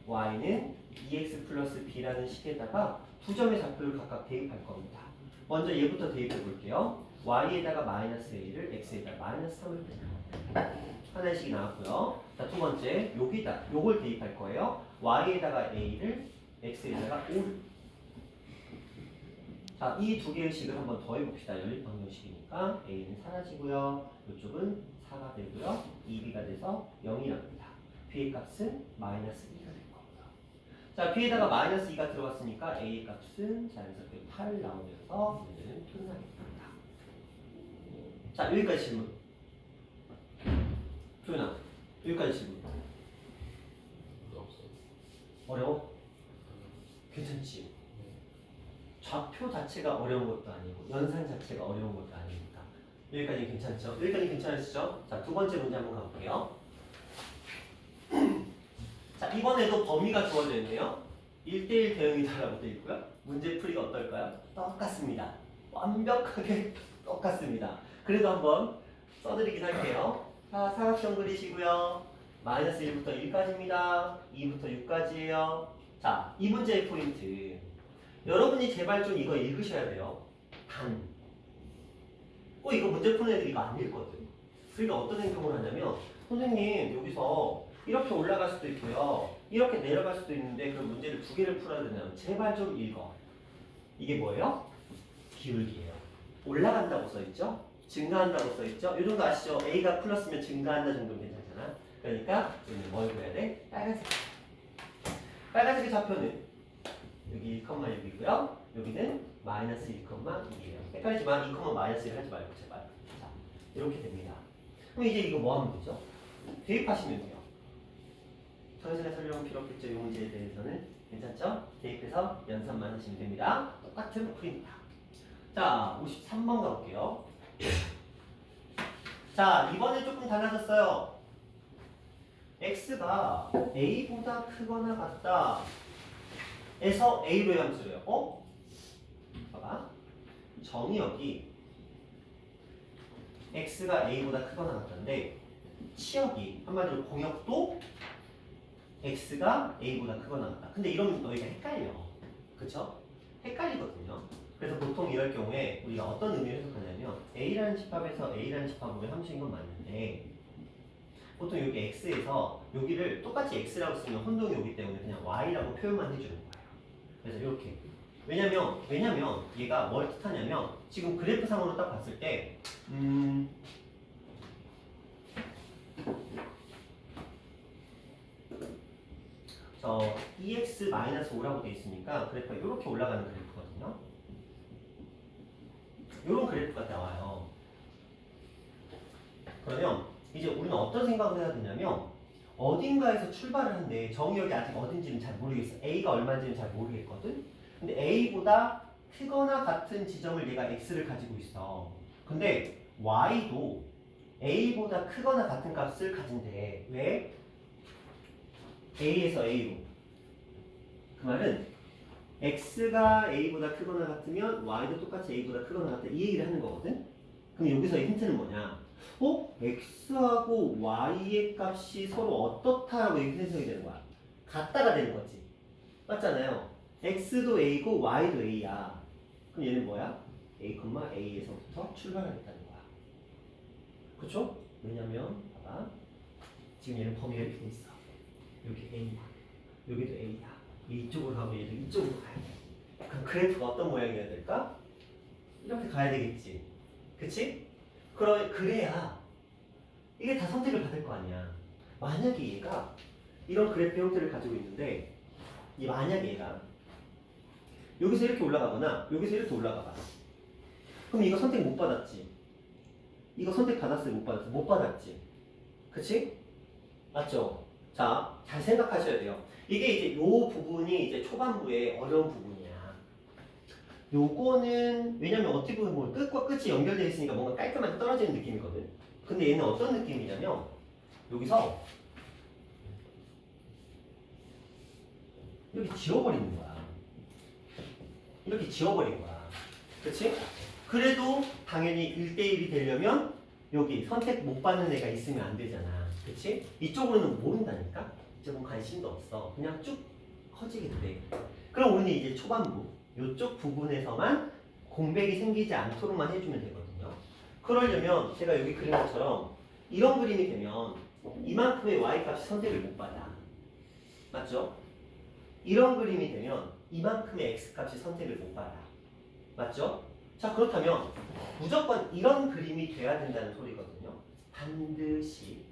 y는 2x 플러스 b라는 식에다가 두 점의 좌표를 각각 대입할 겁니다. 먼저 얘부터 대입해 볼게요. y에다가 마이너스 a를 x에다가 마이너스 3을 대입합니다. 하나씩 나왔고요. 자, 두 번째 여기다 요걸 대입할 거예요. y에다가 a를 x에다가 5를. 자, 이 두 개의 식을 한번 더 해봅시다. 연립방정식이니까 a는 사라지고요. 이쪽은 4가 되고요. 2b가 돼서 0이 납니다. b의 값은 마이너스 2가 될 거고요. 자, b에다가 마이너스 2가 들어갔으니까 a의 값은 자연스럽게 8 나오면서 문제는 끝나겠습니다. 자, 여기까지 질문. 조연아, 여기까지 질문. 어려워? 괜찮지? 좌표 자체가 어려운 것도 아니고 연산 자체가 어려운 것도 아닙니다. 여기까지 괜찮죠? 여기까지 괜찮으시죠? 자, 두 번째 문제 한번 가볼게요. 자, 이번에도 범위가 주어져 있네요. 1대1 대응이다라고 되어 있고요. 문제 풀이가 어떨까요? 똑같습니다. 완벽하게 똑같습니다. 그래도 한번 써드리긴 할게요. 자, 사각형 그리시고요. 마이너스 1부터 1까지입니다. 2부터 6까지예요. 자, 이 문제의 포인트. 여러분이 제발 좀 이거 읽으셔야 돼요. 단. 이거 문제 푸는 애들이 이거 안 읽거든. 그러니까 어떤 행동을 하냐면 선생님 여기서 이렇게 올라갈 수도 있고요. 이렇게 내려갈 수도 있는데 그 문제를 두 개를 풀어야 되냐면 제발 좀 읽어. 이게 뭐예요? 기울기예요. 올라간다고 써있죠? 증가한다고 써있죠? 이 정도 아시죠? A가 플러스면 증가한다 정도면 괜찮잖아. 그러니까 우리는 뭘 그려야 돼? 빨간색. 빨간색의 좌표는 여기 1,6이고요. 여기는 마이너스 1,2예요. 헷갈리지만 2, 마이너스 1 하지 말고 제발. 자, 이렇게 됩니다. 그럼 이제 이거 뭐 하면 되죠? 대입하시면 돼요. 정신의 설명은 필요 없겠죠. 이 문제에 대해서는. 괜찮죠? 대입해서 연산만 하시면 됩니다. 똑같은 풀입니다. 자, 53번 가볼게요. 자, 이번에 조금 달라졌어요. x가 a보다 크거나 같다. 에서 a로의 함수래요. 봐봐. 정의역이 x가 a보다 크거나 같던데 치역이 한마디로 공역도 x가 a보다 크거나 같다. 근데 이러면 너희가 헷갈려. 그쵸? 헷갈리거든요. 그래서 보통 이럴 경우에 우리가 어떤 의미로 해석하냐면 a라는 집합에서 a라는 집합으로의 함수인 건 맞는데 보통 여기 x에서 여기를 똑같이 x라고 쓰면 혼동이 오기 때문에 그냥 y라고 표현만 해주는 거예요. 그래서 이렇게 왜냐면 얘가 뭘 뜻하냐면 지금 그래프상으로 딱 봤을 때 저 EX-5라고 되어 있으니까 그래프가 이렇게 올라가는 그래프거든요. 이런 그래프가 나와요. 그러면 이제 우리는 어떤 생각을 해야 되냐면 어딘가에서 출발을 한데 정의역이 아직 어딘지는 잘 모르겠어. A가 얼마인지는 잘 모르겠거든. 근데 A보다 크거나 같은 지점을 얘가 X를 가지고 있어. 근데 Y도 A보다 크거나 같은 값을 가진대. 왜? A에서 A로. 그 말은 X가 A보다 크거나 같으면 Y도 똑같이 A보다 크거나 같다. 이 얘기를 하는 거거든. 그럼 여기서의 힌트는 뭐냐? X하고 Y의 값이 서로 어떻다라고 이렇게 해석이 되는 거야. 같다가 되는 거지. 맞잖아요. X도 A고 Y도 A야. 그럼 얘는 뭐야? A, A에서부터 출발하겠다는 거야. 그쵸? 왜냐면 봐봐. 지금 얘는 범위가 이렇게 돼 있어. 여기 A야. 여기도 A야. 이쪽으로 가고 얘도 이쪽으로 가야 돼. 그럼 그래프가 어떤 모양이어야 될까? 이렇게 가야 되겠지. 그치? 그래야 이게 다 선택을 받을 거 아니야. 만약에 얘가 이런 그래프 형태를 가지고 있는데 만약에 얘가 여기서 이렇게 올라가거나 여기서 이렇게 올라가봐. 그럼 이거 선택 못 받았지. 이거 선택 받았어요? 못 받았어요? 못 받았지. 그치? 맞죠? 자, 잘 생각하셔야 돼요. 이게 이제 요 부분이 이제 초반부에 어려운 부분이야. 요거는 왜냐면 어떻게 보면 뭐 끝과 끝이 연결되어 있으니까 뭔가 깔끔하게 떨어지는 느낌이거든. 근데 얘는 어떤 느낌이냐면 여기서 이렇게 지워버리는 거야. 이렇게 지워버린 거야. 그치? 그래도 당연히 1대1이 되려면 여기 선택 못 받는 애가 있으면 안 되잖아. 그치? 이쪽으로는 모른다니까? 이쪽은 관심도 없어. 그냥 쭉 커지게 돼. 그럼 우리는 이제 초반부 이쪽 부분에서만 공백이 생기지 않도록만 해주면 되거든요. 그러려면 제가 여기 그린 것처럼 이런 그림이 되면 이만큼의 y값이 선택을 못 받아. 맞죠? 이런 그림이 되면 이만큼의 x값이 선택을 못 받아. 맞죠? 자, 그렇다면 무조건 이런 그림이 돼야 된다는 소리거든요. 반드시.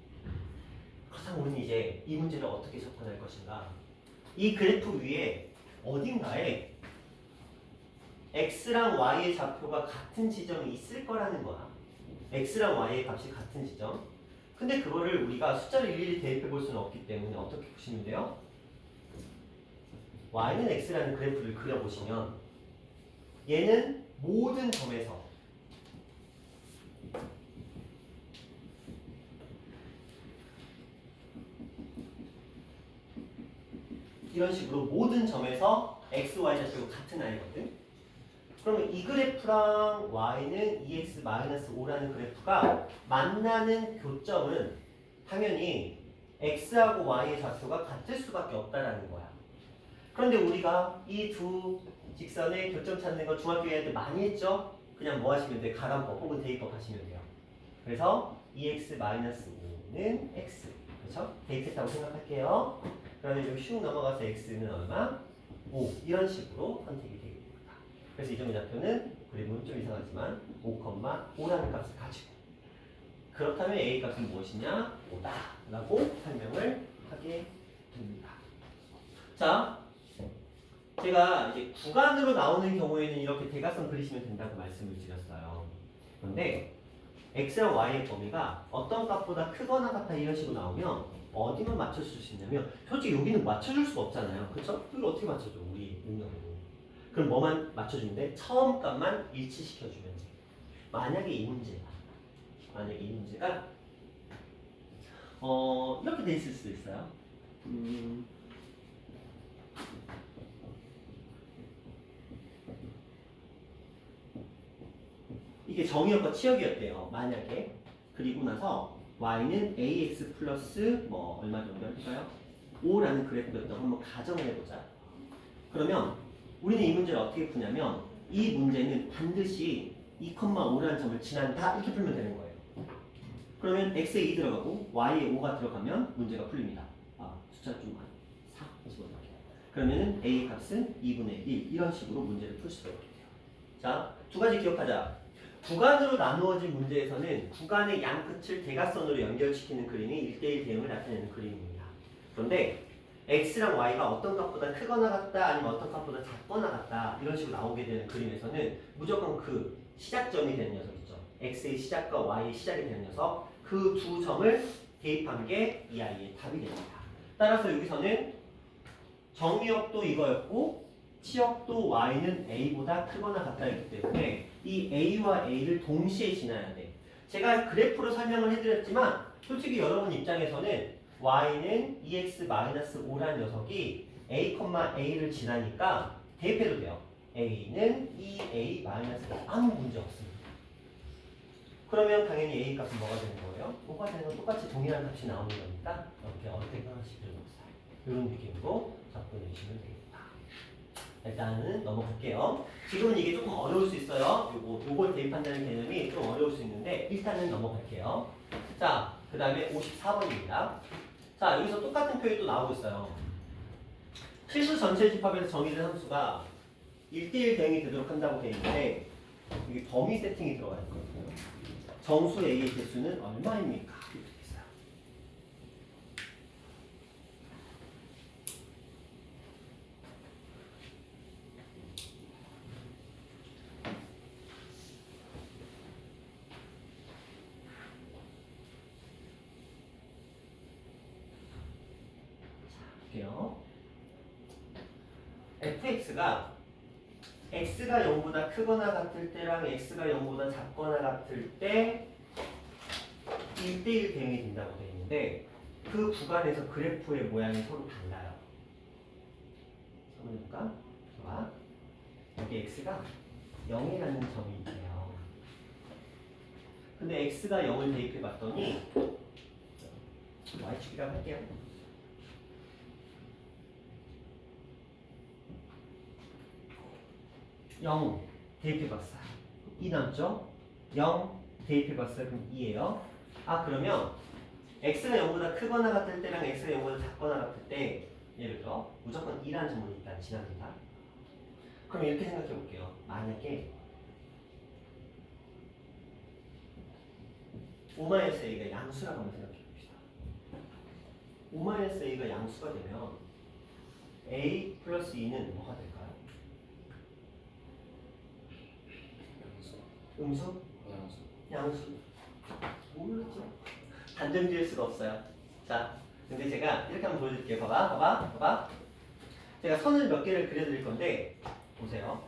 그렇다면 우리는 이제 이 문제를 어떻게 접근할 것인가? 이 그래프 위에 어딘가에 x랑 y의 좌표가 같은 지점이 있을 거라는 거야. x랑 y의 값이 같은 지점. 근데 그거를 우리가 숫자를 일일이 대입해 볼 수는 없기 때문에 어떻게 보시면 돼요? y는 x라는 그래프를 그려보시면 얘는 모든 점에서 이런 식으로 모든 점에서 x, y 자체가 같은 아이거든. 그러면 이 그래프랑 y는 2x-5라는 그래프가 만나는 교점은 당연히 x하고 y의 좌표가 같을 수밖에 없다라는 거야. 그런데 우리가 이 두 직선의 교점 찾는 거 중학교 2학년 때 많이 했죠? 그냥 뭐 하시면 돼? 가람법 혹은 대입법 하시면 돼요. 그래서 2x-5는 x. 그렇죠? 대입했다고 생각할게요. 그러면 여기 슉 넘어가서 x는 얼마? 5. 이런 식으로 선택이 되게 됩니다. 그래서 이 점의 좌표는 그림은 좀 이상하지만 5,5라는 값을 가지고 그렇다면 a 값은 무엇이냐? 5다 라고 설명을 하게 됩니다. 자, 제가 이제 구간으로 나오는 경우에는 이렇게 대각선 그리시면 된다고 말씀을 드렸어요. 그런데 x랑 y의 범위가 어떤 값보다 크거나 같다 이런 식으로 나오면 어디만 맞춰줄 수 있냐면 솔직히 여기는 맞춰줄 수가 없잖아요. 그렇죠? 이걸 어떻게 맞춰줘? 우리 능력으로. 그럼 뭐만 맞춰주는데 처음 값만 일치시켜주면 돼. 만약에 이 문제가 이렇게 돼 있을 수도 있어요. 이게 정의역과 치역이었대요. 만약에. 그리고 나서 y는 ax 플러스 뭐 얼마 정도 할까요? 5라는 그래프였다고 한번 가정을 해보자. 그러면 우리는 이 문제를 어떻게 푸냐면 이 문제는 반드시 2,5라는 점을 지난다 이렇게 풀면 되는 거예요. 그러면 x에 2 들어가고 y에 5가 들어가면 문제가 풀립니다. 숫자 좀 많이 4 집어넣을게요. 그러면은 a 값은 2분의 1 이런 식으로 문제를 풀 수가 있게 돼요. 자, 두 가지 기억하자. 구간으로 나누어진 문제에서는 구간의 양 끝을 대각선으로 연결시키는 그림이 1대1 대응을 나타내는 그림입니다. 그런데 x랑 y가 어떤 값보다 크거나 같다 아니면 어떤 값보다 작거나 같다 이런 식으로 나오게 되는 그림에서는 무조건 그 시작점이 되는 녀석 있죠. x의 시작과 y의 시작이 되는 녀석 그 두 점을 대입한 게 이 아이의 답이 됩니다. 따라서 여기서는 정의역도 이거였고 치역도 y는 a보다 크거나 같다였기 때문에 이 a와 a를 동시에 지나야 돼. 제가 그래프로 설명을 해드렸지만 솔직히 여러분 입장에서는 y는 2x-5란 녀석이 a,a를 지나니까 대입해도 돼요. a는 2a-, 아무 문제 없습니다. 그러면 당연히 a 값은 뭐가 되는 거예요? 뭐가 되는 건 똑같이 동일한 값이 나오는 거니까 이렇게 어떻게 하나씩 들어보세요. 이런 느낌으로 접근해 주시면 되겠다. 일단은 넘어갈게요. 지금은 이게 조금 어려울 수 있어요. 요걸 대입한다는 개념이 좀 어려울 수 있는데 일단은 넘어갈게요. 자, 그 다음에 54번입니다. 자, 여기서 똑같은 표현이 또 나오고 있어요. 실수 전체 집합에서 정의된 함수가 1대1 대응이 되도록 한다고 되어 있는데 여기 범위 세팅이 들어가 있거든요. 정수 A의 개수는 얼마입니까? 이렇게 돼 있어요. 볼게요. fx가 x가 0보다 크거나 같을 때랑 x가 0보다 작거나 같을 때 1대1 대응이 된다고 되어 있는데 그 구간에서 그래프의 모양이 서로 달라요. 한번 해볼까? 봐. 여기 x가 0이라는 점이 있네요. 근데 x가 0을 대입해 봤더니 y축이라고 할게요. 0 대입해봤어요. 2 남죠? 0 대입해봤어요. 그럼 2예요. 아 그러면 x가 0보다 크거나 같을 때랑 x가 0보다 작거나 같을 때 예를 들어 무조건 2라는 점을 일단 지납니다. 그럼 이렇게 생각해 볼게요. 만약에 5-a가 양수라고 한번 생각해 봅시다. 5-a가 양수가 되면 a 플러스 2는 뭐가 될까요? 음수? 양수. 모르죠. 단정 지을 수가 없어요. 자, 근데 제가 이렇게 한번 보여드릴게요. 봐봐. 제가 선을 몇 개를 그려드릴 건데 보세요.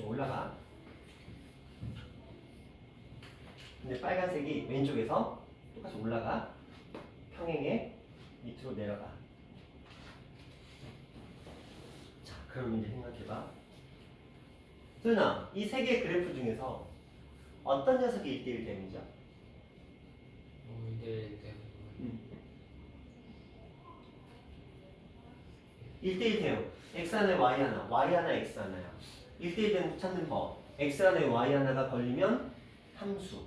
올라가. 근데 빨간색이 왼쪽에서 똑같이 올라가. 평행에 밑으로 내려가. 자, 그럼 이제 생각해봐. 소연아, 이 세 개의 그래프 중에서 어떤 녀석이 1대1 대응이죠? 1대1 대응. 1대1 대응. x 하나에 y 하나, y 하나, x 하나야. 1대1 대응 찾는 법. x 하나에 y 하나가 걸리면 함수.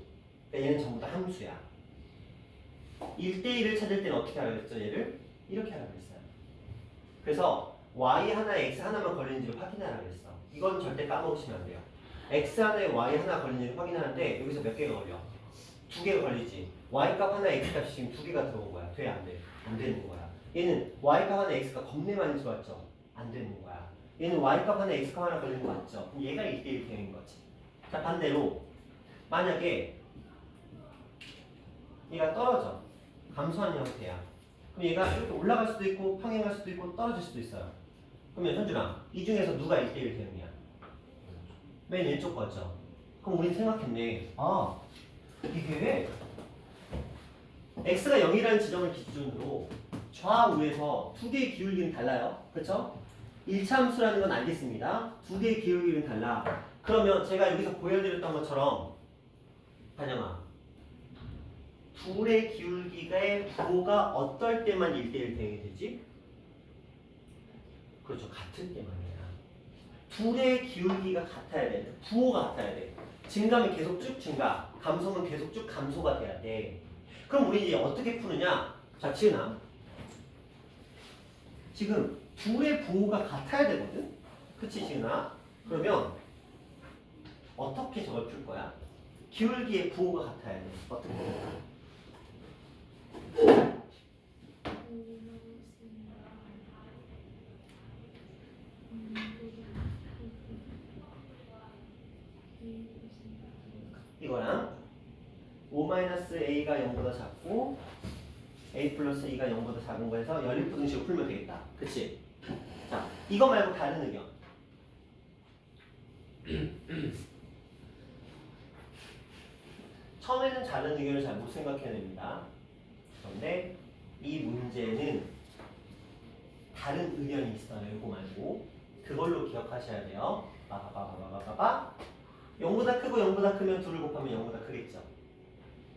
그러니까 얘는 전부 다 함수야. 1대1을 찾을 때는 어떻게 하라고 했죠? 얘를 이렇게 하라고 했어요. 그래서 y 하나에 x 하나만 걸리는지를 확인하라고 했어. 이건 절대 까먹으시면 안 돼요. x 하나에 y 하나 걸리는지를 확인하는데 여기서 몇 개가 걸려? 2개가 걸리지. y 값 하나 x 값이 지금 2개가 들어온 거야. 돼? 안 돼? 안 되는 거야. 얘는 y 값 하나 x가 겁내 많이 들어왔죠? 안 되는 거야. 얘는 y 값 하나 x 값 하나 걸리는 거 맞죠? 그럼 얘가 1대1 대응인 거지. 자 반대로 만약에 얘가 떨어져. 감소한 형태야. 그럼 얘가 이렇게 올라갈 수도 있고 평행할 수도 있고 떨어질 수도 있어요. 그러면 현준아, 이 중에서 누가 1대1 대응이야? 맨 왼쪽 거죠. 그럼 우린 생각했네. 아, 이게 x가 0이라는 지점을 기준으로 좌우에서 두 개의 기울기는 달라요. 그렇죠? 1차 함수라는 건 알겠습니다. 두 개의 기울기는 달라. 그러면 제가 여기서 보여드렸던 것처럼 반영아, 둘의 기울기의 부호가 어떨 때만 1대1 대응이 되지? 그렇죠. 같을 때만이야. 둘의 기울기가 같아야 돼. 부호가 같아야 돼. 증가면 계속 쭉 증가, 감소면 계속 쭉 감소가 돼야 돼. 그럼 우리 이제 어떻게 푸느냐? 자, 지은아. 지금 둘의 부호가 같아야 되거든? 그치, 지은아? 그러면 어떻게 저걸 풀 거야? 기울기의 부호가 같아야 돼. 어떻게? 이거랑 5-a가 0보다 작고 a 플러스 2가 0보다 작은 거에서 연립부등식을 풀면 되겠다. 그치? 자, 이거 말고 다른 의견. 처음에는 다른 의견을 잘 못 생각해야 됩니다. 그런데 이 문제는 다른 의견이 있어요. 이거 말고. 그걸로 기억하셔야 돼요. 빠바바바바바바. 0보다 크고 0보다 크면 2를 곱하면 0보다 크겠죠.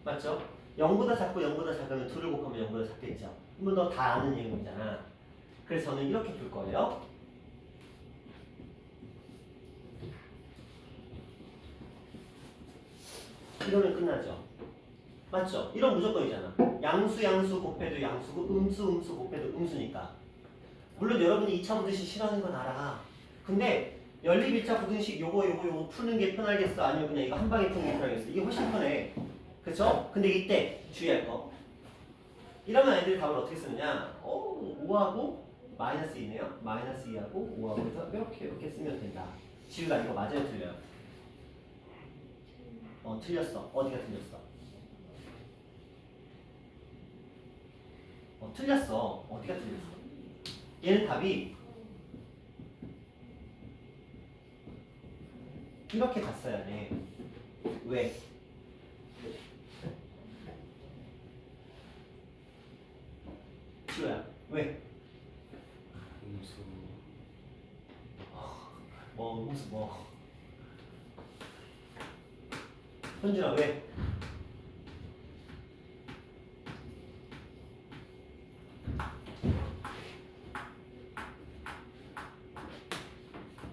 맞죠? 0보다 작고 0보다 작으면 2를 곱하면 0보다 작겠죠. 뭐 너 다 아는 내용이잖아. 그래서 저는 이렇게 풀 거예요. 이러면 끝나죠. 맞죠? 이런 무조건이잖아. 양수 양수 곱해도 양수고 음수 음수 곱해도 음수니까. 물론 여러분이 2차 부등식 싫어하는 건 알아. 근데 연립 1차 부등식 요거 푸는 게 편하겠어? 아니면 그냥 이거 한 방에 푸는 게 편하겠어? 이게 훨씬 편해. 그쵸? 근데 이때 주의할 거. 이러면 아이들이 답을 어떻게 쓰느냐? 5하고 마이너스 2네요. 마이너스 2하고 5하고 해서 이렇게 쓰면 된다. 지우가 이거 맞아요? 틀려요? 틀렸어. 어디가 틀렸어? 틀렸어. 어디가 틀렸어? 얘는 답이 이렇게 갔어야 돼. 왜? 지호야, 왜? 음수 음수 뭐? 현준아, 왜?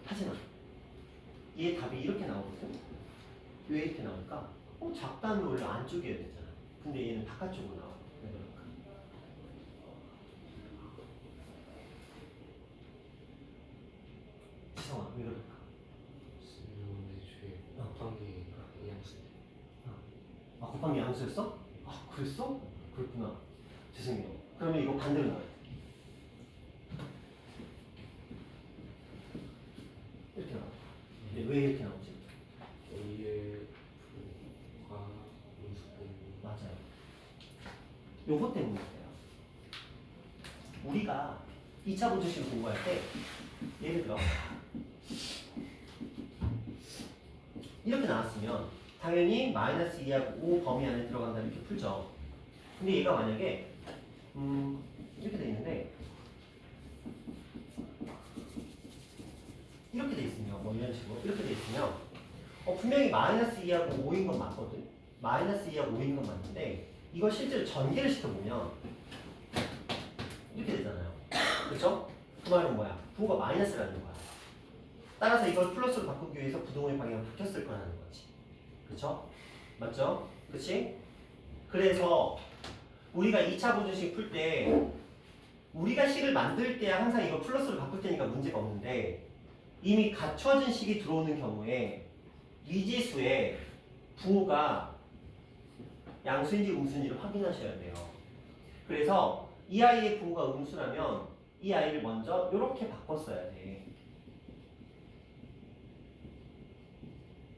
하지마. 얘 답이 이렇게 나오거든. 왜 이렇게 나올까? 작다는 원래 안쪽이어야 되잖아. 근데 얘는 바깥쪽으로 나와. 왜 그럴까? 지성아, 왜 그럴까? 애초에 곱하기 양수 곱하기 양수였어? 그랬어? 그렇구나. 죄송해요. 그러면 이거 반대로 나와야 돼. 이렇게 나와. 왜 이렇게 나오지? A의 부가 음수 맞아요. 요거 때문이에요. 우리가 2차 부등식 공부할 때 예를 들어 이렇게 나왔으면 당연히 마이너스 2하고 5 범위 안에 들어간다 이렇게 풀죠. 근데 얘가 만약에 이렇게 돼 있는데 이렇게 돼 있으면 뭐 이런 식으로 이렇게 돼 있으면 분명히 마이너스 2하고 5인 건 맞거든. 마이너스 2하고 5인 건 맞는데 이걸 실제로 전개를 시켜보면 이렇게 되잖아요. 그렇죠? 그 말은 뭐야? 부호가 마이너스라는 거야. 따라서 이걸 플러스로 바꾸기 위해서 부동의 방향이 바뀌었을 거라는 거지. 그렇죠? 맞죠? 그렇지? 그래서 우리가 2차 부등식 풀 때 우리가 식을 만들 때 항상 이거 플러스로 바꿀 테니까 문제가 없는데 이미 갖춰진 식이 들어오는 경우에 미지수의 부호가 양수인지 음수인지를 확인하셔야 돼요. 그래서 이 아이의 부호가 음수라면 이 아이를 먼저 이렇게 바꿨어야 돼.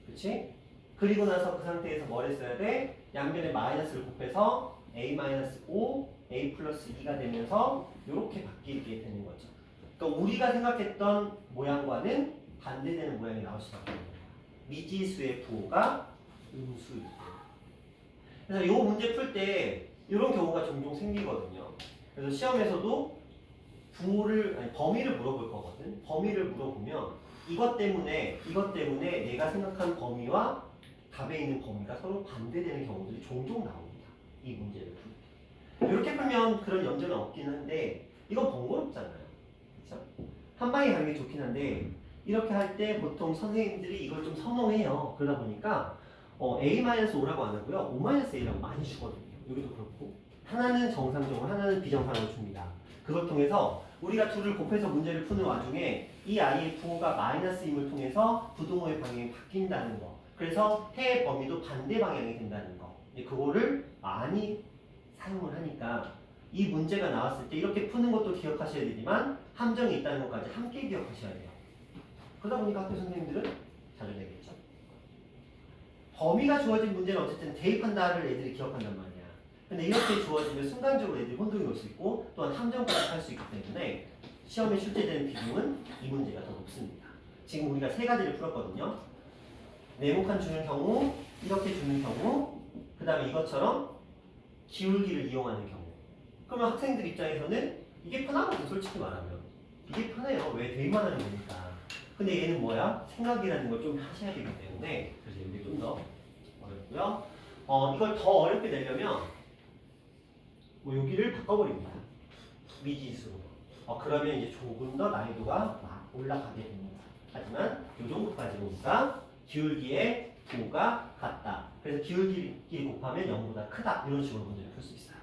그치? 그리고 나서 그 상태에서 뭘 했어야 돼? 양변에 마이너스를 곱해서 a-5, a 플러스 2가 되면서 이렇게 바뀌게 되는 거죠. 그러니까 우리가 생각했던 모양과는 반대되는 모양이 나올 수밖에 없는 거야. 미지수의 부호가 음수일 때. 그래서 이 문제 풀 때 이런 경우가 종종 생기거든요. 그래서 시험에서도 범위를 물어볼 거거든. 범위를 물어보면 이것 때문에 내가 생각한 범위와 답에 있는 범위가 서로 반대되는 경우들이 종종 나옵니다. 이 문제를 풀 때. 이렇게 풀면 그런 염려는 없긴 한데 이건 번거롭잖아요. 그렇죠? 한 방에 가는 게 좋긴 한데 이렇게 할 때 보통 선생님들이 이걸 좀 선호해요. 그러다 보니까 A-5라고 안 하고요. 5-A라고 많이 주거든요. 여기도 그렇고 하나는 정상적으로 하나는 비정상으로 줍니다. 그걸 통해서 우리가 둘을 곱해서 문제를 푸는 와중에 이 아이의 부호가 마이너스임을 통해서 부동호의 방향이 바뀐다는 거. 그래서 해의 범위도 반대 방향이 된다는 거. 그거를 많이 사용을 하니까 이 문제가 나왔을 때 이렇게 푸는 것도 기억하셔야 되지만 함정이 있다는 것까지 함께 기억하셔야 돼요. 그러다 보니까 학교 선생님들은 자주 되겠죠. 범위가 주어진 문제는 어쨌든 대입한다를 애들이 기억한단 말이야. 근데 이렇게 주어지면 순간적으로 애들이 혼동이 올 수 있고 또한 함정까지 할 수 있기 때문에 시험에 출제되는 비중은 이 문제가 더 높습니다. 지금 우리가 세 가지를 풀었거든요. 네모칸 주는 경우, 이렇게 주는 경우, 그 다음에 이것처럼 기울기를 이용하는 경우. 그러면 학생들 입장에서는 이게 편하거든, 솔직히 말하면. 이게 편해요. 왜 대입만 하는 거니까. 근데 얘는 뭐야? 생각이라는 걸 좀 하셔야 되기 때문에 그래서 이게 좀 더 어렵고요. 이걸 더 어렵게 내려면 뭐 여기를 바꿔버립니다. 미지수로. 그러면 이제 조금 더 난이도가 막 올라가게 됩니다. 하지만 이 정도까지 오니까 기울기의 부호가 같다. 그래서 기울기 곱하면 0보다 크다. 이런 식으로 문제를 풀 수 있어요.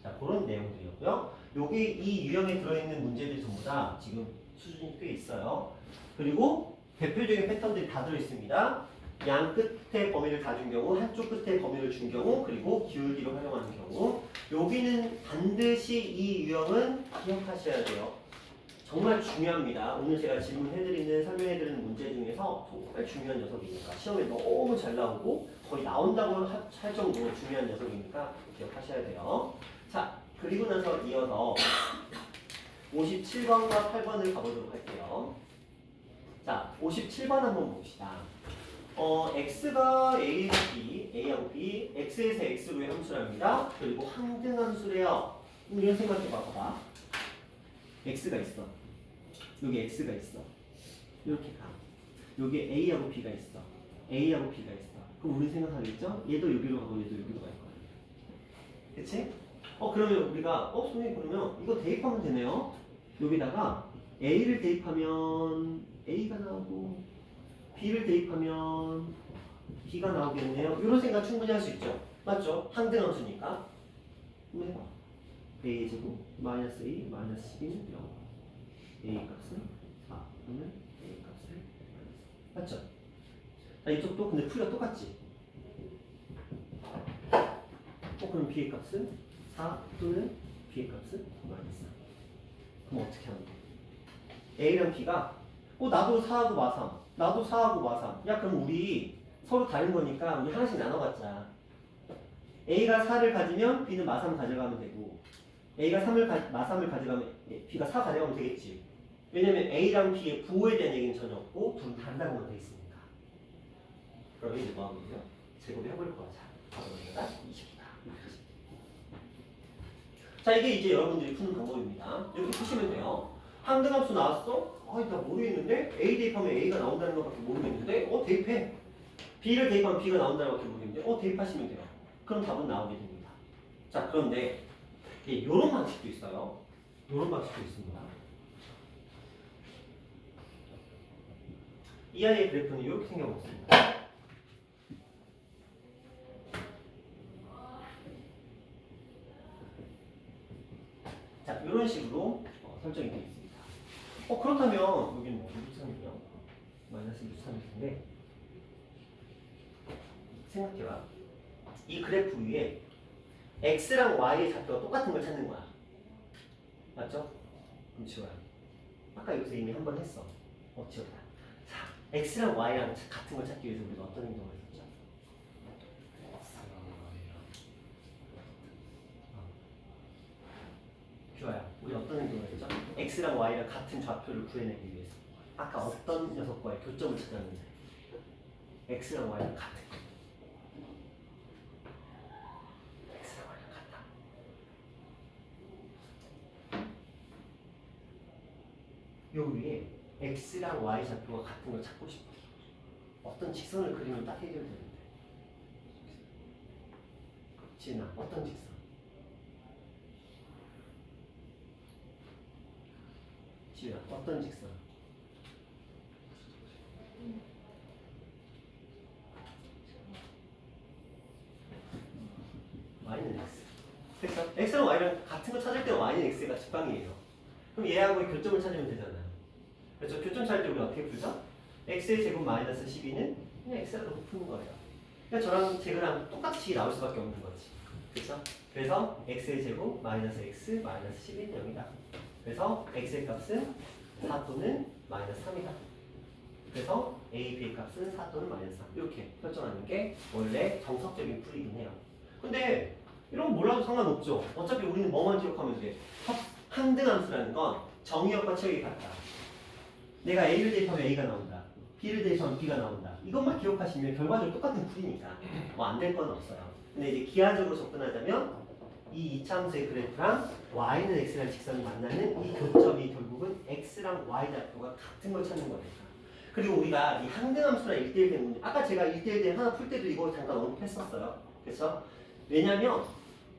자, 그런 내용들이었고요. 여기 이 유형에 들어있는 문제들이 전부 다 지금 수준이 꽤 있어요. 그리고 대표적인 패턴들이 다 들어있습니다. 양 끝에 범위를 다 준 경우, 한쪽 끝에 범위를 준 경우, 그리고 기울기를 활용하는 경우. 여기는 반드시 이 유형은 기억하셔야 돼요. 정말 중요합니다. 오늘 제가 질문해드리는, 설명해드리는 문제 중에서 정말 중요한 녀석이니까 시험에 너무 잘 나오고 거의 나온다고 할 정도로 중요한 녀석이니까 기억하셔야 돼요. 자, 그리고 나서 이어서 57번과 8번을 가보도록 할게요. 자, 57번 한번 봅시다. x가 a에서 b, a하고 b, x에서 x로의 함수랍니다. 그리고 항등함수래요. 이런 생각해봐, 봐봐. x가 있어. 여기 x가 있어. 이렇게 가. 여기 a하고 b가 있어. a하고 b가 있어. 그럼 우리 생각하겠죠? 얘도 여기로 가고 얘도 여기로 갈 거야. 그치? 그러면 우리가 선생님 그러면 이거 대입하면 되네요. 여기다가 a를 대입하면 a가 나오고 b를 대입하면 b가 나오겠네요. 이런 생각 충분히 할 수 있죠. 맞죠? 항등함수니까. 한번 해봐. a의 제곱 마이너스 a 마이너스 12는 0. a 값은 4. 그러면 a 값을 맞죠? 자, 이쪽도 근데 풀이가 똑같지? 그럼 b의 값은 4 또는 b의 값은 마이너스 3. 그럼 어떻게 하는 거야? a랑 b가 나도 4하고 마3 나도 4하고 마3 야 그럼 우리 서로 다른 거니까 우리 하나씩 나눠 갖자. a가 4를 가지면 b는 마3 가져가면 되고 a가 마3을 가져가면 b가 4 가져가면 되겠지. 왜냐면 a랑 b의 부호에 대한 얘기는 전혀 없고 둘은 다르다고만 돼 있으니까. 그러면 이제 뭐 하면 돼요? 제곱해버릴 거야. 자, 가져가니까 20이다. 자, 이게 이제 여러분들이 푸는 방법입니다. 이렇게 푸시면 돼요. 항등함수 나왔어? 나 모르겠는데? A 대입하면 A가 나온다는 것밖에 모르겠는데? 대입해. B를 대입하면 B가 나온다는 것밖에 모르겠는데? 대입하시면 돼요. 그럼 답은 나오게 됩니다. 자, 그런데 이런 방식도 있어요. 이런 방식도 있습니다. 이 아이의 그래프는 이렇게 생겨먹습니다. 자, 이런 식으로 설정이 되어 있습니다. 그렇다면 여기는 뭐 루트 3이고요. 마이너스 루트 3인데 생각해봐. 이 그래프 위에 x랑 y의 좌표가 똑같은 걸 찾는 거야. 맞죠? 그럼 지워요. 아까 여기서 이미 한 번 했어. 지웠다. 자, x랑 y랑 같은 걸 찾기 위해서 우리가 어떤 행동을 했죠? 좋아요. 우리 어떤 행동을 했죠? x랑 y랑 같은 좌표를 구해내기 위해서 아까 어떤 녀석과의 교점을 찾았는데 x랑 y랑 같은 거. x랑 y랑 같다. 요 위에 x랑 y 좌표가 같은 걸 찾고 싶어. 어떤 직선을 그리면 딱 해결되는데. 지은아, 어떤 직선? 지우야, 어떤 직선? y는 x. 그렇죠? x랑 y랑 같은 거 찾을 때는 y는 x가 직방이에요. 그럼 얘하고의 교점을 찾으면 되잖아요. 그렇죠? 교점 찾을 때 우리 어떻게 풀죠? x의 제곱 마이너스 12는 그냥 x가 더 푸는 거예요. 그러니까 저랑 제그랑 똑같이 나올 수밖에 없는 거지. 그렇죠? 그래서 x의 제곱 마이너스 x 마이너스 12는 0이다. 그래서 x의 값은 4 또는 마이너스 3이다. 그래서 a, b의 값은 4 또는 마이너스 3 이렇게 설정하는 게 원래 정석적인 풀이긴 해요. 근데 이런 거 몰라도 상관없죠. 어차피 우리는 뭐만 기억하면 돼. 항등함수라는 건 정의역과 체역이 같다. 내가 a를 대입하면 a가 나온다. b를 대입하면 b가 나온다. 이것만 기억하시면 결과적으로 똑같은 풀이니까 뭐 안 될 건 없어요. 근데 이제 기하적으로 접근하자면 이 이차함수의 그래프랑 y는 x라는 직선이 만나는 이 교점이 결국은 x랑 y 좌표가 같은 걸 찾는 거니까. 그리고 우리가 이 항등함수랑 1대1 된 문제, 아까 제가 1대1 된 하나 풀 때도 이거 잠깐 언급했었어요. 그래서 왜냐면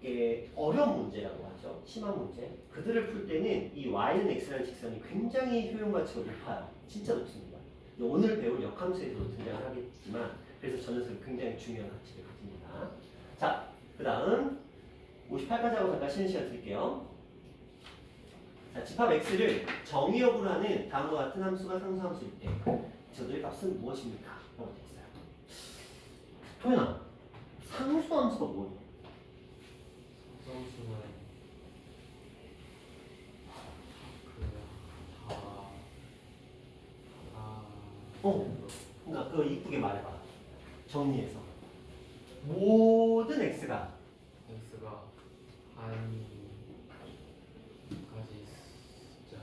이게 어려운 문제라고 하죠. 심한 문제. 그들을 풀 때는 이 y는 x라는 직선이 굉장히 효용 가치가 높아요. 진짜 높습니다. 오늘 배울 역함수에서도 등장을 하겠지만 그래서 저 녀석이 굉장히 중요한 가치를 가집니다. 자, 그 다음 58까지 하고 잠깐 쉬는 시간 드릴게요. 자, 집합 x를 정의역으로 하는 다음과 같은 함수가 상수함수일 때 저들의 값은 무엇입니까? 라고 되어 있어요. 토연아, 상수함수가 뭐예요? 상수는 그러니까 그거 이쁘게 말해봐. 정리해서 모든 x가 x가 한 가지 숫자에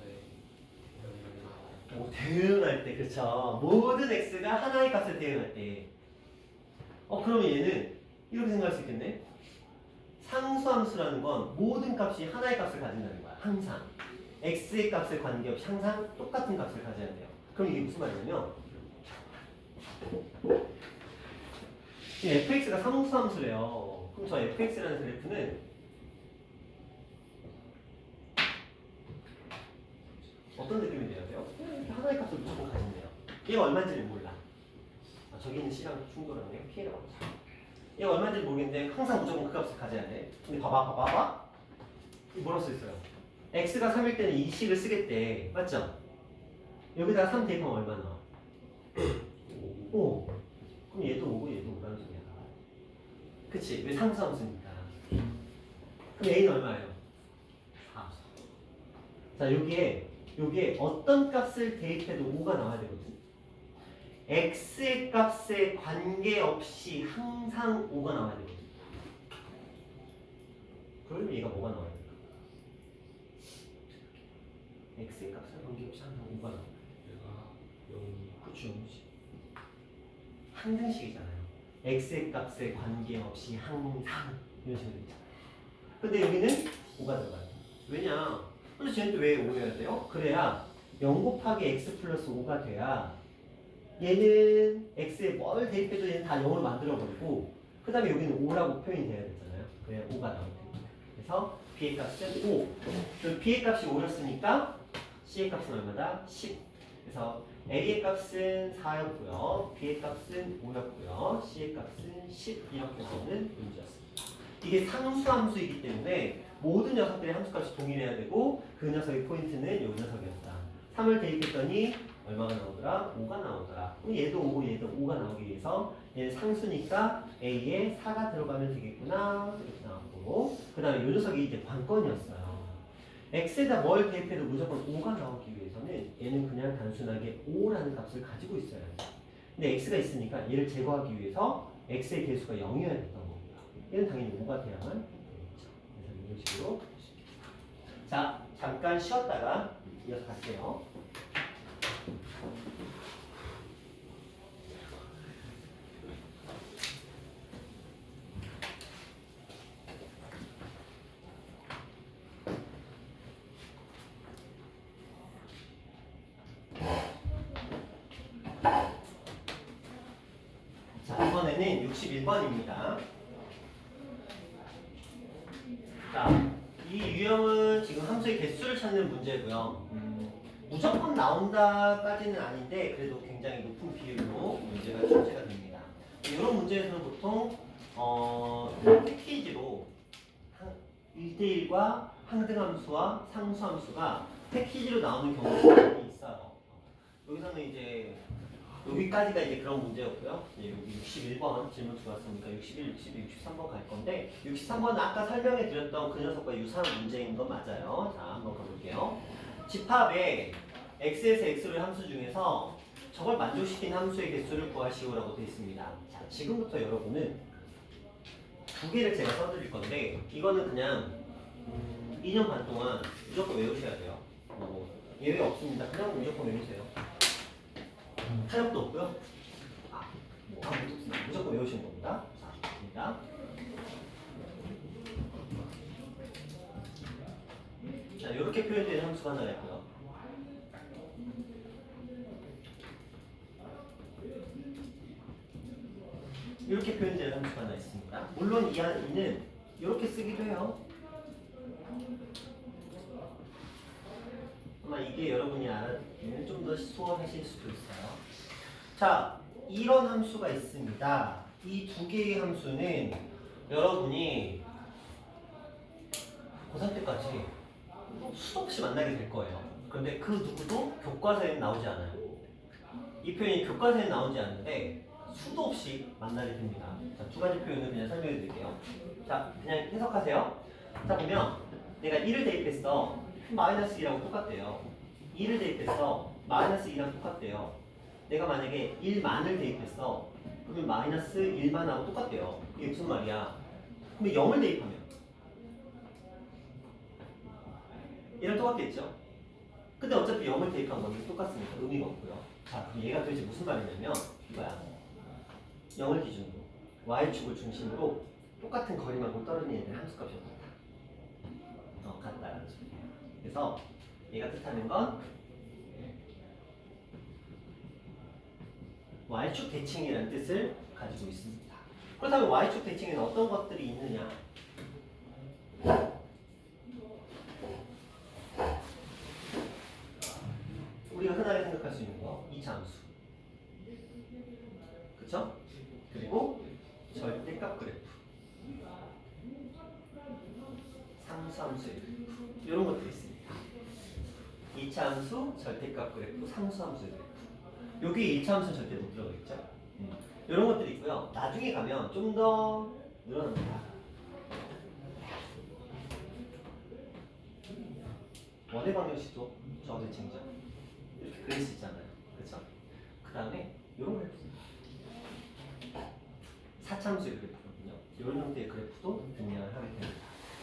대응할 때, 그렇죠. 모든 x가 하나의 값을 대응할 때. 그러면 얘는 이렇게 생각할 수 있겠네. 상수함수라는 건 모든 값이 하나의 값을 가진다는 거야. 항상. x의 값에 관계없이 항상 똑같은 값을 가져야 돼요. 그럼 이게 무슨 말이냐면 이 fx가 상수함수래요. 그럼 저 fx라는 그래프는 어떤 느낌이 돼야 돼요? 이렇게 하나의 값을 무조건 가진대요. 얘가 얼마인지는 몰라. 저기 있는 C랑 충돌하네. P라고 하자. 얘가 얼마인지 모르겠는데 항상 무조건 그 값을 가져야 돼. 근데 봐봐. 이 뭐라고 써있어요? x가 3일 때는 이 식을 쓰겠대. 맞죠? 여기다가 3 대입하면 얼마 나와? 5. 그럼 얘도 5고 얘도 5라는 소리야. 그치? 왜 상수함수니까. 그럼 a는 얼마예요? 4. 자, 여기에 어떤 값을 대입해도 5가 나와야 되거든. x의 값에 관계없이 항상 5가 나와야 되거든. 그러면 얘가 뭐가 나와야 될까? x의 값에 관계없이 항상 5가 나와야 돼. 얘가 0이 그쵸. 항등식이잖아요. x의 값에 관계없이 항상 이런 식으로 있잖아요. 근데 여기는 5가 들어가요. 왜냐? 근데 쟤는 또 왜 5여야 돼요? 그래야 0 곱하기 x 플러스 5가 돼야 얘는 x에 뭘 대입해도 얘는 다 0으로 만들어버리고 그 다음에 여기는 5라고 표현이 돼야 되잖아요. 그래야 5가 나올 테니까. 그래서 b의 값은 5. 그럼 b의 값이 5였으니까 c의 값은 얼마다? 10. 그래서 a의 값은 4였고요. b의 값은 5였고요. c의 값은 10 이렇게 나오는 문제였습니다. 이게 상수함수이기 때문에 모든 녀석들의 함수값이 동일해야 되고 그 녀석의 포인트는 이 녀석이었다. 3을 대입했더니 얼마가 나오더라? 5가 나오더라. 그럼 얘도 5고 얘도 5가 나오기 위해서 얘는 상수니까 a에 4가 들어가면 되겠구나 이렇게 나왔고 그 다음에 이 녀석이 이제 관건이었어요. x에다 뭘 대입해도 무조건 5가 나오기 위해서는 얘는 그냥 단순하게 5라는 값을 가지고 있어야 돼. 근데 x가 있으니까 얘를 제거하기 위해서 x의 개수가 0이어야 됐던 겁니다. 얘는 당연히 5가 돼야만 되겠죠. 그래서 이런 식으로 자, 잠깐 쉬었다가 이어서 갈게요. 자, 이번에는 61번입니다. 자, 이 유형은 지금 함수의 개수를 찾는 문제고요. 무조건 나온다까지는 아닌데 그래도 굉장히 높은 비율로 문제가 출제가 됩니다. 이런 문제에서는 보통 패키지로 1대1과 항등함수와 상수함수가 패키지로 나오는 경우가 많이 있어요. 여기서는 이제 여기까지가 이제 그런 문제였고요. 이제 여기 61번 질문 들어왔으니까 61, 62, 63번 갈 건데 63번은 아까 설명해 드렸던 그 녀석과 유사한 문제인 건 맞아요. 자, 한번 가볼게요. 집합에 x에서 x로의 함수 중에서 저걸 만족시킨 함수의 개수를 구하시오라고 되어 있습니다. 자, 지금부터 여러분은 두 개를 제가 써드릴 건데 이거는 그냥 2년 반 동안 무조건 외우셔야 돼요. 예외 없습니다. 그냥 무조건 외우세요. 타협도 없고요. 아무것도 없습니다. 무조건 외우시는 겁니다. 자, 갑니다. 자, 이렇게 표현되는 함수가 하나 있고요. 이렇게 표현되는 함수가 하나 있습니다. 물론 이는 이렇게 쓰기도 해요. 아마 이게 여러분이 알아두면 좀 더 수월하실 수도 있어요. 자, 이런 함수가 있습니다. 이 두 개의 함수는 여러분이 고3 때까지 수도 없이 만나게 될 거예요. 그런데 그 누구도 교과서에는 나오지 않아요. 이 표현이 교과서에 나오지 않는데 수도 없이 만나게 됩니다. 자, 두 가지 표현을 그냥 설명해 드릴게요. 자, 그냥 해석하세요. 자, 보면 내가 1을 대입했어. 마이너스 2라고 똑같대요. 2를 대입했어. 마이너스 2랑 똑같대요. 내가 만약에 1만을 대입했어. 그러면 마이너스 1만하고 똑같대요. 이게 무슨 말이야? 근데 0을 대입하면 얘랑 똑같겠죠? 근데 어차피 0을 대입한 거는 똑같으니까 의미가 없고요. 자, 그럼 얘가 도대체 무슨 말이냐면 이거야. 0을 기준으로 y축을 중심으로 똑같은 거리만큼 떨어진 애들 함수값이 같다. 같다라는 소리예요. 그래서 얘가 뜻하는 건 y축 대칭이라는 뜻을 가지고 있습니다. 그렇다면 y축 대칭에는 어떤 것들이 있느냐? 우리가 흔하게 생각할 수 있는 거 2차 함수, 그쵸? 그리고 절대값 그래프, 상수함수의 그래프, 이런 것들이 있습니다. 2차 함수, 절대값 그래프, 상수함수의 그래프. 여기 1차 함수는 절대 못 들어가겠죠? 이런 것들이 있고요. 나중에 가면 좀 더 늘어납니다. 원의 방정식도 저대칭이죠. 이렇게 그릴 수 있잖아요. 그렇죠? 그 다음에 이런 그래프, 사참수의 그래프거든요. 이런 형태의 그래프도 등장을 하게 됩니다.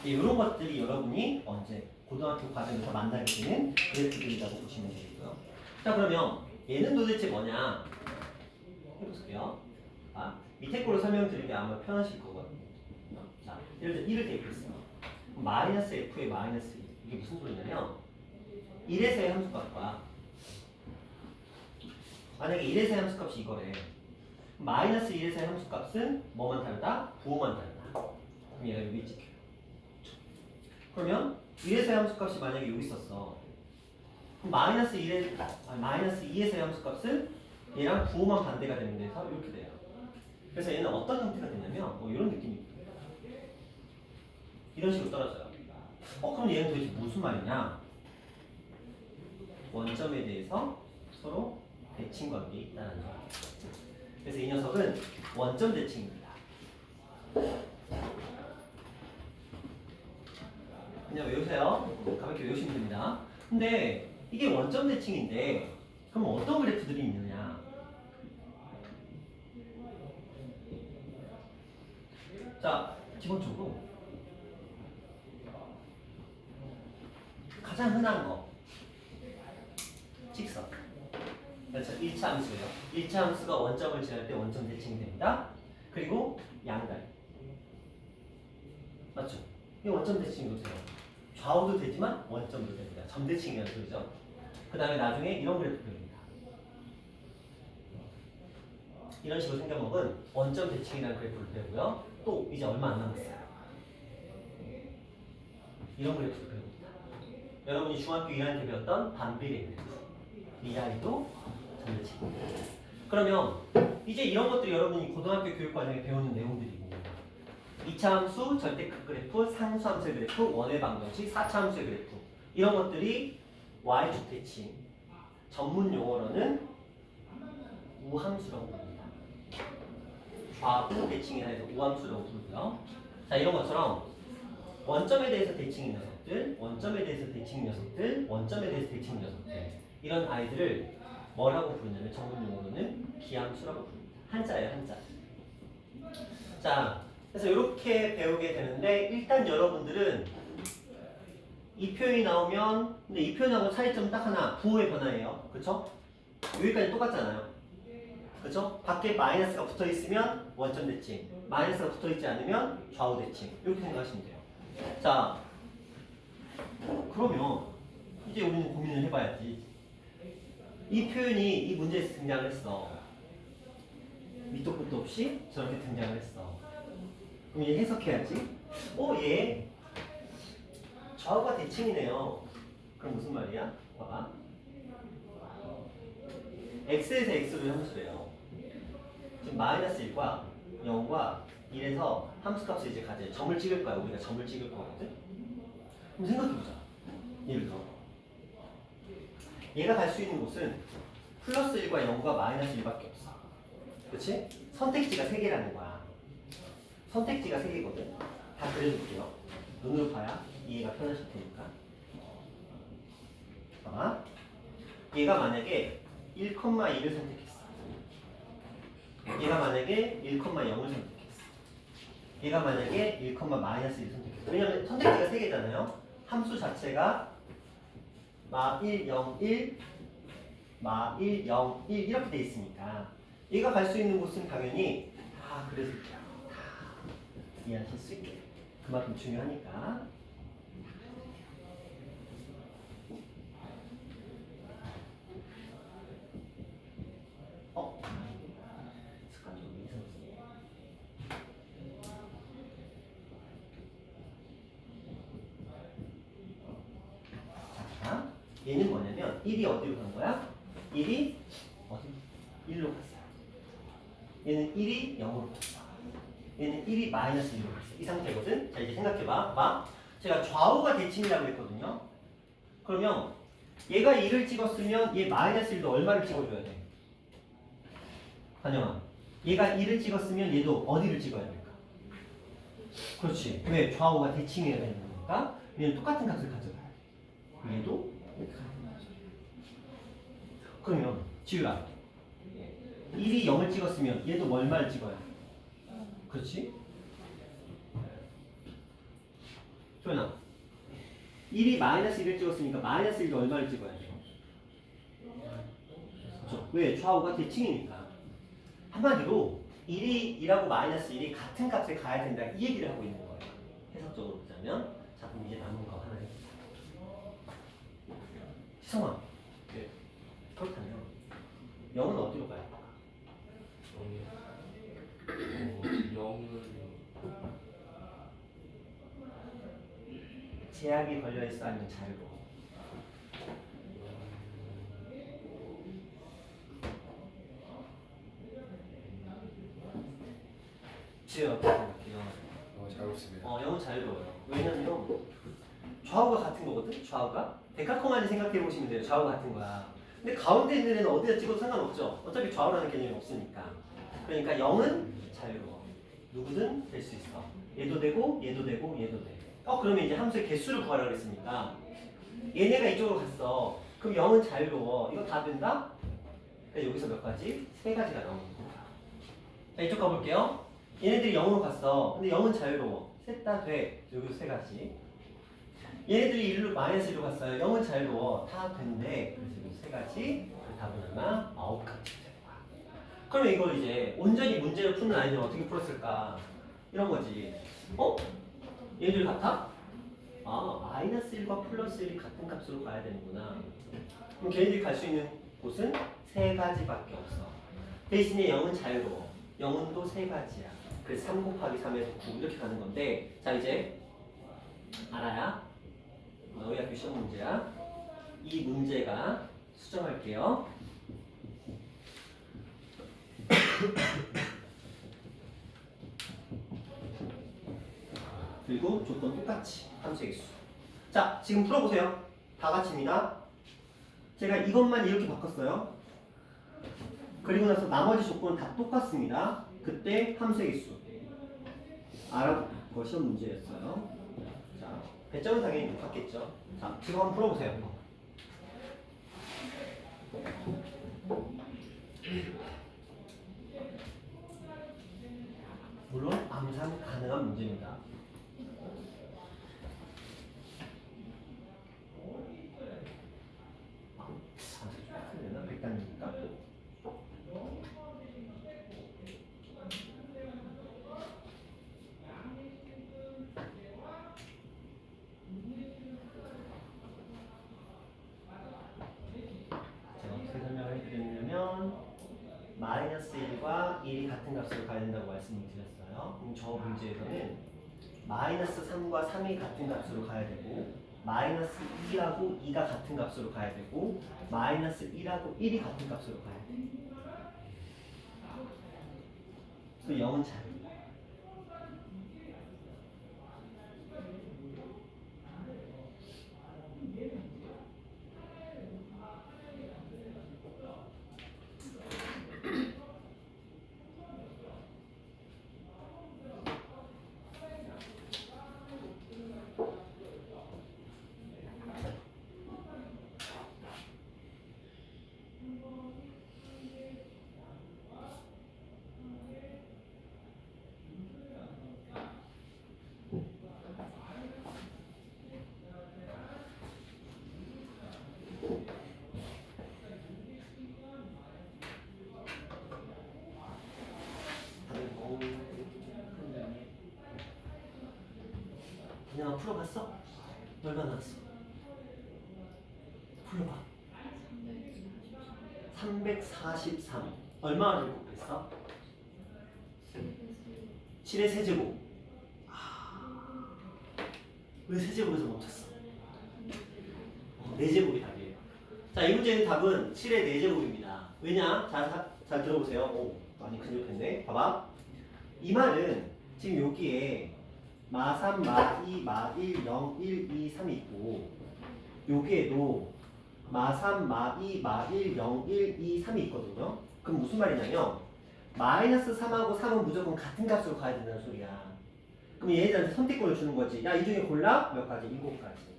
이런 것들이 여러분이 언제 고등학교 과정에서 만나게 되는 그래프들이라고 보시면 되겠고요. 자, 그러면 얘는 도대체 뭐냐 해보세요. 밑에 거로 설명드리는 게 아마 편하실 거거든요. 자, 예를 들어 1을 대입했어요. 마이너스 f의 마이너스 1. 이게 무슨 소리냐면 1에서의 함수값과 만약에 1에서의 함수값이 이거래. 마이너스 1에서의 함수값은 뭐만 다르다? 부호만 다르다. 그럼 얘가 여기 찍혀요. 그러면 1에서의 함수값이 만약에 여기 있었어. 그럼 마이너스 2에서의 함수값은 얘랑 부호만 반대가 되는 데서 이렇게 돼요. 그래서 얘는 어떤 형태가 되냐면 뭐 이런 느낌이 있어요. 이런 식으로 떨어져요. 그럼 얘는 도대체 무슨 말이냐? 원점에 대해서 서로 대칭 관계에 있다는 거예요. 그래서 이 녀석은 원점 대칭입니다. 그냥 외우세요. 가볍게 외우시면 됩니다. 근데 이게 원점 대칭인데 그럼 어떤 그래프들이 있느냐? 자, 기본적으로 가장 흔한 거 직선. 그렇죠. 1차 함수예요. 1차 함수가 원점을 지날 때 원점 대칭이 됩니다. 그리고 양다리. 맞죠? 이 원점 대칭도 돼요. 좌우도 되지만 원점도 됩니다. 점 대칭이라는 소리죠. 그 다음에 나중에 이런 그래프입니다. 이런 식으로 생겨먹은 원점 대칭이라는 그래프를 배우고요. 또 이제 얼마 안 남았어요. 이런 그래프를 배웁니다. 여러분이 중학교 1학년 때 배웠던 반비례 그래프. 이 아이도 점 대칭. 그러면 이제 이런 것들이 여러분이 고등학교 교육과정에 배우는 내용들이고 2차 함수, 절대값 그래프, 상수함수의 그래프, 원의 방정식, 4차 함수의 그래프 이런 것들이 y축 대칭 전문 용어로는 우함수라고 부릅니다. 좌우 대칭이라 해서 우함수라고 부르고요. 자, 이런 것처럼 원점에 대해서 대칭인 녀석들, 원점에 대해서 대칭인 녀석들, 원점에 대해서 대칭인 녀석들 이런 아이들을 뭐라고 부르냐면 전문 용어로는 기함수라고 부릅니다. 한자예요, 한자. 자, 그래서 이렇게 배우게 되는데 일단 여러분들은 이 표현이 나오면 근데 이 표현하고 차이점 딱 하나 부호의 변화예요. 그쵸? 여기까지 똑같잖아요. 그쵸? 밖에 마이너스가 붙어 있으면 원점 대칭, 마이너스가 붙어 있지 않으면 좌우 대칭 이렇게 생각하시면 돼요. 자, 그러면 이제 우리는 고민을 해봐야지. 이 표현이 이 문제에서 등장을 했어. 밑도 끝도 없이 저렇게 등장을 했어. 그럼 이제 해석해야지. 얘 좌우가 대칭이네요. 그럼 무슨 말이야? 봐봐. x에서 x로 함수래요. 지금 마이너스 1과 0과 1에서 함수값을 이제 가져. 점을 찍을 거야. 우리가 점을 찍을 거거든. 그럼 생각해보자. 예를 들어. 얘가 갈 수 있는 곳은 플러스 1과 0과 마이너스 1밖에 없어. 그치? 선택지가 3개라는 거야. 선택지가 3개거든. 다 그려줄게요. 눈으로 봐야 이해가 편하실 테니까. 봐봐. 얘가 만약에 1,2를 선택했어. 얘가 만약에 1,0을 선택했어. 얘가 만약에 1,-1을 선택했어. 왜냐면 선택지가 3개잖아요. 함수 자체가 마1, 0, 1, 마1, 0, 1 이렇게 돼 있으니까 얘가 갈 수 있는 곳은 당연히 다 그려줄게요. 다 이해하실 수 있게. 그만큼 중요하니까. 습관적으로 이상했어. 자, 얘는 뭐냐면 1이 어디로 간 거야? 1이 어디? 1로 갔어요. 얘는 1이 0으로 갔어. 얘는 1이 마이너스 1로 갔어. 이 상태거든? 자, 이제 생각해봐. 봐. 제가 좌우가 대칭이라고 했거든요. 그러면 얘가 1을 찍었으면 얘 마이너스 1도 얼마를 찍어줘야 돼? 한영아. 얘가 1을 찍었으면 얘도 어디를 찍어야 될까? 그렇지. 왜? 좌우가 대칭해야 되는 거니까 얘는 똑같은 값을 가져가야 돼. 얘도 이렇게 가는 거죠. 그러면 지우라. 1이 0을 찍었으면 얘도 얼마를 찍어야 돼? 그렇지? 조연아. 1이 마이너스 1을 찍었으니까 마이너스 1도 얼마를 찍어야 돼? 그렇죠. 왜? 좌우가 대칭이니까. 한마디로 1이 2라고 마이너스 1이 같은 값에 가야 된다 이 얘기를 하고 있는 거예요. 해석적으로 보자면. 자, 그럼 이제 남은 거 하나 해보자. 시성아. 네. 그렇다면 0은 어디로 가야 될까? 0은 제약이 걸려있어 아니면 자유로워? 지금 어떻게 생각해요? 자유롭습니다. 0은 자유로워요. 왜냐면 좌우가 같은 거거든? 좌우가? 데카코마니 생각해 보시면 돼요. 좌우가 같은 거야. 근데 가운데 있는 애는 어디다 찍어도 상관없죠. 어차피 좌우라는 개념이 없으니까. 그러니까 0은 자유로워. 누구든 될 수 있어. 얘도 되고 얘도 되고 얘도 돼. 그러면 이제 함수의 개수를 구하라고 했으니까 얘네가 이쪽으로 갔어. 그럼 0은 자유로워. 이거 다 된다? 그러니까 여기서 몇 가지? 3가지가 나오는 거야. 자, 이쪽 가볼게요. 얘네들이 0으로 갔어. 근데 0은 자유로워. 셋 다 돼. 여기서 3가지. 얘네들이 1로 마이너스 1로 갔어요. 0은 자유로워. 다 된대. 그래서 여기 3가지. 그 답은 아마 9가지 되는 거야. 그러면 이걸 이제 온전히 문제를 푸는 아이들은 어떻게 풀었을까? 이런 거지. 얘들 같아? 마이너스 1과 플러스 1이 같은 값으로 가야 되는구나. 그럼 걔네들이 갈 수 있는 곳은 3가지밖에 없어. 대신에 0은 자유로워. 0은 또 3가지야. 그래서 3 곱하기 3에서 9 이렇게 가는 건데, 자, 이제 알아야 너희 학교 시험 문제야. 이 문제가 수정할게요. 그리고 조건 똑같이 함수의 개수. 자, 지금 풀어보세요. 다 같이입니다. 제가 이것만 이렇게 바꿨어요. 그리고 나서 나머지 조건은 다 똑같습니다. 그때 함수의 개수 알아보고 시험 문제였어요. 자, 배점은 당연히 똑같겠죠. 자, 지금 한번 풀어보세요. 물론 암산 가능한 문제입니다. 되나? 100단위니까. 제가 어떻게 설명을 해드렸냐면 마이너스 1과 1이 같은 값으로 가야 된다고 말씀을 드렸어요. 그럼 저 문제에서는 마이너스 3과 3이 같은 값으로 가야 되고 마이너스 2하고 2가 같은 값으로 가야 되고 마이너스 1하고 1이 같은 값으로 가야 돼. 그 0은 자유. 그냥 풀어봤어? 얼마 나왔어? 풀어봐. 343. 얼마를 곱했어? 7의 세제곱. 왜 세제곱에서 멈췄어? 4제곱이 답이에요. 자, 이 문제는 답은 7의 4제곱입니다. 왜냐? 잘 들어보세요. 오, 많이 근접했네. 봐봐. 이 말은 지금 여기에 마3, 마2, 마1, 0, 1, 2, 3 있고 여기에도 마3, 마2, 마1, 0, 1, 2, 3이 있거든요. 그럼 무슨 말이냐면 마이너스 3하고 3은 무조건 같은 값으로 가야 된다는 소리야. 그럼 얘네들한테 선택권을 주는 거지. 야, 이 중에 골라? 몇 가지? 7가지.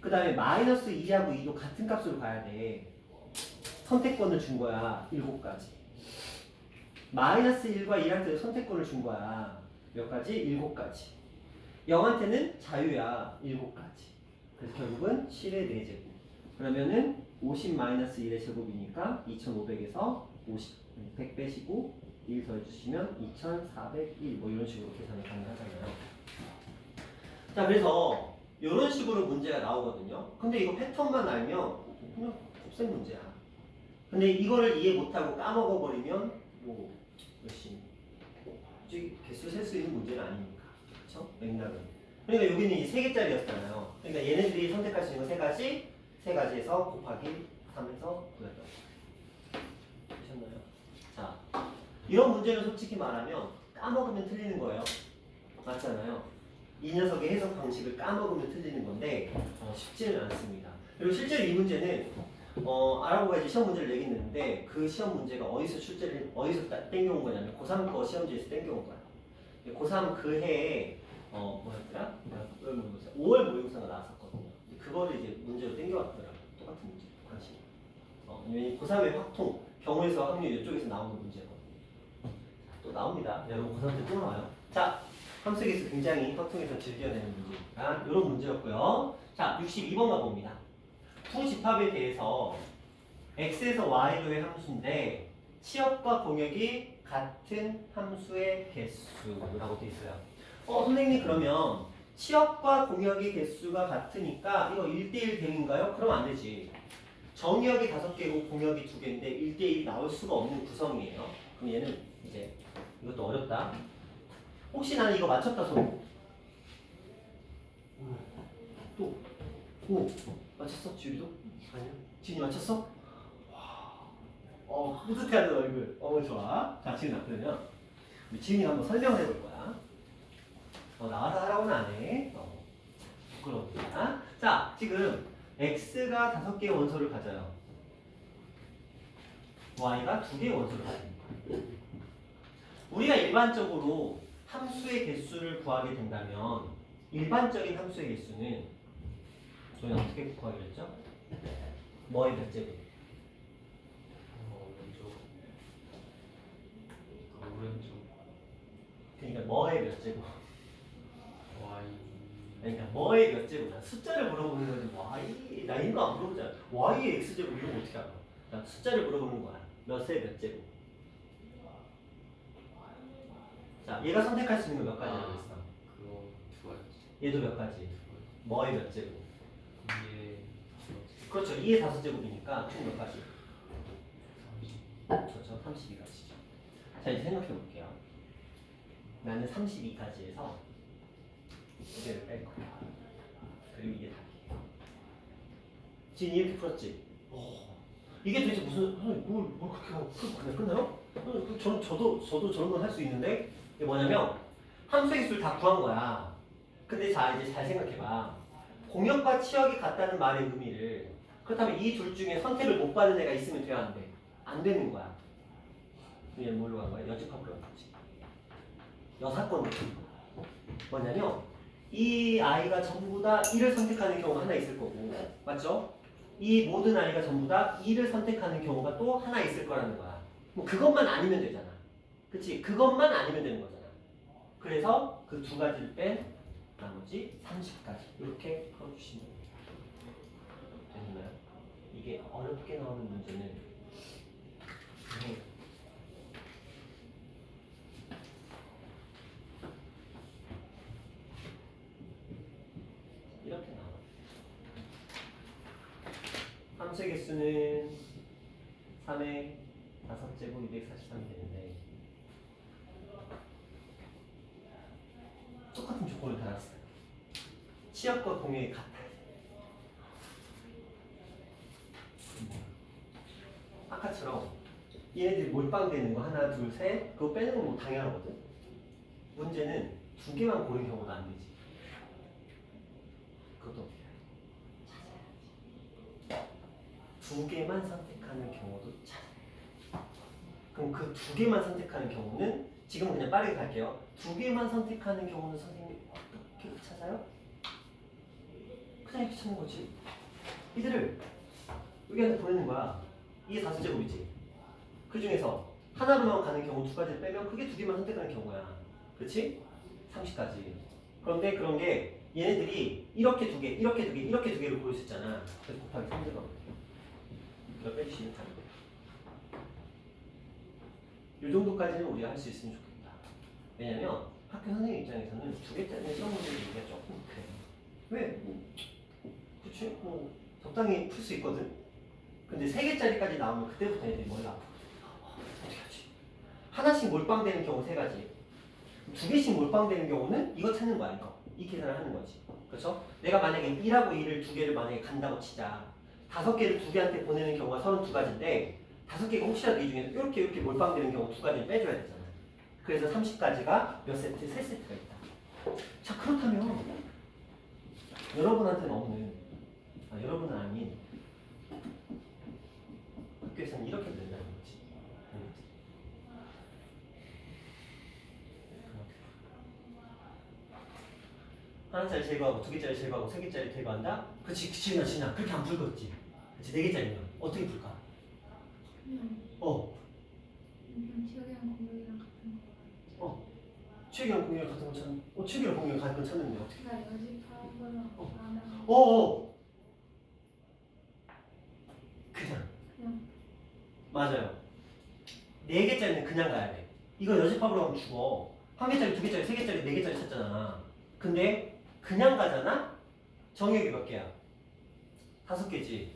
그 다음에 마이너스 2하고 2도 같은 값으로 가야 돼. 선택권을 준 거야. 7가지. 마이너스 1과 1한테 선택권을 준 거야. 몇 가지? 7가지. 0한테는 자유야. 7가지. 그래서 결국은 7의 4제곱. 그러면은 50 마이너스 1의 제곱이니까 2500에서 100 빼시고 1 더해주시면 2401 뭐 이런 식으로 계산이 가능하잖아요. 자, 그래서 이런 식으로 문제가 나오거든요. 근데 이거 패턴만 알면 그냥 곱셈 문제야. 근데 이거를 이해 못하고 까먹어버리면 뭐 열심히 개수 셀 수 있는 문제는 아니니까. 그렇죠? 맥락은. 그러니까 여기는 이 3개짜리였잖아요. 그러니까 얘네들이 선택할 수 있는 거 3가지, 3가지에서 곱하기 3에서 구했던 거. 되셨나요? 자, 이런 문제는 솔직히 말하면 까먹으면 틀리는 거예요. 맞잖아요. 이 녀석의 해석 방식을 까먹으면 틀리는 건데 쉽지는 않습니다. 그리고 실제로 이 문제는 알아보고 이제 시험 문제를 내긴 했는데 그 시험 문제가 어디서 땡겨온 거냐면 고3 거 시험지에서 땡겨온 거야. 고3 그 해에 뭐였더라? 5월 모의고사가 나왔었거든요. 그거를 이제 문제로 땡겨왔더라고. 똑같은 문제, 관심. 왜냐면 고3의 확통, 경우에서 확률 이쪽에서 나오는 문제거든요. 또 나옵니다. 여러분 고3 때 또 나와요. 자, 함수에서 굉장히 확통에서 즐겨내는 문제니까 이런 문제였고요. 자, 62번 가봅니다. 두 집합에 대해서 x에서 y로의 함수인데 치역과 공역이 같은 함수의 개수라고 되어 있어요. 선생님 그러면 치역과 공역의 개수가 같으니까 이거 1대1 됨인가요? 그럼 안 되지. 정역이 5개고 공역이 2개인데 1대1이 나올 수가 없는 구성이에요. 그럼 얘는 이제 이것도 어렵다. 혹시 나는 이거 맞췄다 손. 또. 오. 맞췄어? 지우리도? 아니요. 지훈이 맞췄어? 와. 뿌듯해하는 얼굴. 좋아. 자, 지훈아, 그러면 우리 지훈이가 한번 설명을 해볼 거야. 나와서 하라고는 안 해. 부끄러우니까. 자, 지금 x가 5개의 원소를 가져요. y가 2개의 원소를 가집니다. 우리가 일반적으로 함수의 개수를 구하게 된다면 일반적인 함수의 개수는 저희는 어떻게 구하기로 했죠? 뭐의 몇 제곱? 뭐의 몇 제곱? Y 그러니까 뭐의 몇 제곱이야? 숫자를 물어보는 거지. y 나 이런 거 안 물어보잖아. y의 x 제곱 이런 거 어떻게 알아? 나 숫자를 물어보는 거야. 몇의 몇 제곱? 자, 얘가 선택할 수 있는 거 몇 가지라고 했어? 그거 두 가지. 얘도 몇 가지? 뭐의 몇 제곱? 이게 그렇죠. 2의 5제곱이니까 총 몇 가지? 30. 그렇죠. 32가지죠. 자, 이제 생각해 볼게요. 나는 32까지에서 두 개를 뺄 거야. 그리고 이게 답이에요. 지금 이렇게 풀었지? 이게 도대체 무슨 뭘 그렇게 하고 그냥 끝나요? 저도 저런 건 할 수 있는데 이게 뭐냐면 함수의 수를 다 구한 거야. 근데 자 이제 잘 생각해봐. 공역과 치역이 같다는 말의 의미를 그렇다면 이 둘 중에 선택을 못 받은 애가 있으면 돼야 안 돼? 안 되는 거야. 얘는 뭘로 간 거야? 여집합으로 간 거지. 여사건으로 간 거야. 뭐냐면 이 아이가 전부 다 1을 선택하는 경우가 하나 있을 거고 맞죠? 이 모든 아이가 전부 다 2를 선택하는 경우가 또 하나 있을 거라는 거야. 뭐 그것만 아니면 되잖아. 그치? 그것만 아니면 되는 거잖아. 그래서 그 두 가지를 뺀 나머지 30까지 이렇게 풀어주시면 되나요? 이게 어렵게 나오는 문제는 이렇게 나와. 함수의 개수는 3의 5제곱 243이 되는데 똑같은 조건을 달았어요. 치역과 공역이 같아요. 아까처럼 얘네들이 몰빵되는 거 하나 둘 셋 그거 빼는 건 뭐 당연하거든. 문제는 두 개만 고른 경우도 안 되지. 그것도 어떻게 해야 두 개만 선택하는 경우도 찾아야 그럼 그 두 개만 선택하는 경우는 지금 그냥 빠르게 갈게요. 두 개만 선택하는 경우는 선생님이 어떻게 찾아요? 그냥 이렇게 찾는 거지. 이들을 여기한테 보내는 거야. 이게 5제곱이지. 그 중에서 하나로만 가는 경우 두 가지를 빼면 그게 두 개만 선택하는 경우야. 그렇지? 30까지. 그런데 그런 게 얘네들이 이렇게 두 개, 이렇게 두 개, 이렇게 두 개를 고를 수 있잖아. 그래서 곱하기 3제곱. 이거 빼주시면 됩니다. 이 정도까지는 우리가 할 수 있으면 좋겠다. 왜냐면 학교 선생님 입장에서는 두 개짜리 시험 문제 얘기가 조금 그래. 왜? 그치? 뭐 적당히 풀 수 있거든. 근데 3개짜리까지 나오면 그때부터 애들이 머리가 아프거든. 어떻게 하지? 하나씩 몰빵되는 경우 3가지. 2개씩 몰빵되는 경우는 이거 찾는 거야. 이 계산을 하는 거지. 그렇죠? 내가 만약에 1하고 2를 두 개를 만약에 간다고 치자. 5개를 두 개한테 보내는 경우가 32가지인데 5개가 혹시라도 이 중에서 이렇게 몰빵되는 경우 두 가지를 빼줘야 되잖아. 그래서 30가지가 몇 세트? 3세트가 있다. 자 그렇다면 여러분한테는 없는 여러분은 아닌 학교에서는 이렇게 된다는 거지. 하나짜리 제거하고 2개짜리 제거하고 3개짜리 제거한다? 그치 지나 그렇게 안 풀겠지. 그치 4개짜리면 어떻게 풀까? 치역이랑 공역이랑 같은 거. 취획이랑 공유 같은 거 찾는 취획이랑 공유 같은 거 찾는데 어떻게? 제가 여집하고랑 나랑 그냥 맞아요. 4개짜리는 그냥 가야 돼. 이거 여집합으로 하면 죽어. 1개짜리, 2개짜리, 3개짜리, 4개짜리 찾잖아. 근데 그냥 가잖아? 정역이 몇 개야? 5개지.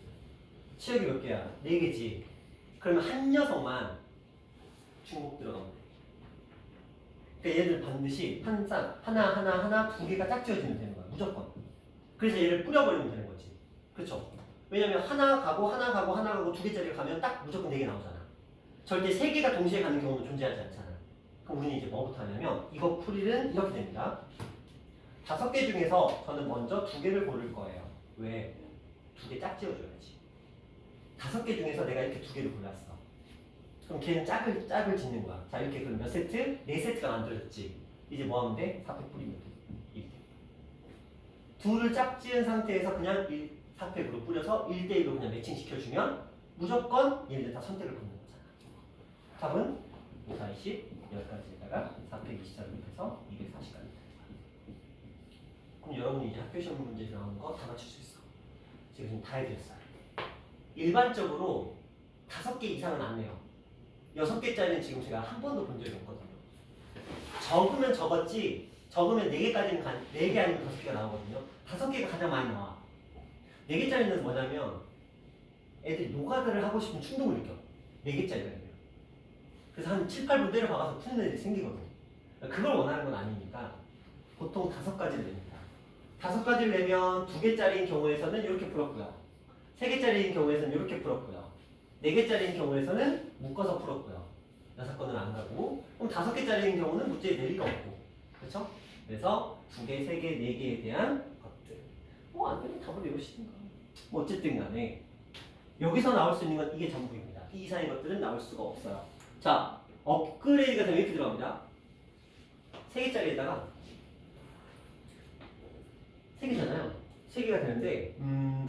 치역이 몇 개야? 4개지. 그러면 한 녀석만 중복 들어가면 돼. 그러니까 얘들 반드시 하나 2개가 짝지어지면 되는 거야. 무조건. 그래서 얘를 뿌려버리면 되는 거지. 그렇죠? 왜냐면 하나 가고 2개짜리가 가면 딱 무조건 4개 나오잖아. 절대 3개가 동시에 가는 경우는 존재하지 않잖아. 그럼 우리는 이제 뭐부터 하냐면 이거 풀이는 이렇게 됩니다. 5개 중에서 저는 먼저 2개를 고를 거예요. 왜? 2개 짝지어줘야지. 5개 중에서 내가 이렇게 2개를 골랐어. 그럼 걔는 짝을 짓는 거야. 자 이렇게 그럼 몇 세트? 4세트가 만들어졌지. 이제 뭐 하면 돼? 4팩 뿌리면 돼. 이렇게. 둘을 짝지은 상태에서 그냥 4팩으로 뿌려서 1대1로 그냥 매칭 시켜주면 무조건 얘네들 다 선택을 받는 거잖아. 답은 5, 4, 20 여기까지에다가 424를 해서 240까지. 그럼 여러분이 이제 학교 시험 문제 나오는 거 다 맞출 수 있어. 지금 다 해드렸어요. 일반적으로 5개 이상은 안 내요. 6개짜리는 지금 제가 한 번도 본 적이 없거든요. 적으면 적었지, 적으면 4개까지는 4개 아니면 5개가 나오거든요. 5개가 가장 많이 나와. 4개짜리는 뭐냐면 애들이 노가다를 하고 싶은 충동을 느껴. 4개짜리가 돼요. 그래서 한 7, 8분 때려 박아서 푸는 애들이 생기거든. 그걸 원하는 건 아니니까 보통 5가지를 냅니다. 5가지를 내면 2개짜리인 경우에서는 이렇게 풀었고요. 3개짜리인 경우에서는 이렇게 풀었고요. 4개짜리인 경우에서는 묶어서 풀었고요. 6건은 안 가고, 그럼 5개짜리인 경우는 문제에 낼 리가 없고, 그렇죠? 그래서 2개, 3개, 4개에 대한 것들. 안 되면 답을 외우시든가. 뭐 어쨌든 간에 여기서 나올 수 있는 건 이게 전부입니다. 이 이상의 것들은 나올 수가 없어요. 자, 업그레이드가 되면 이렇게 들어갑니다. 3개짜리에다가 3개잖아요. 3개가 되는데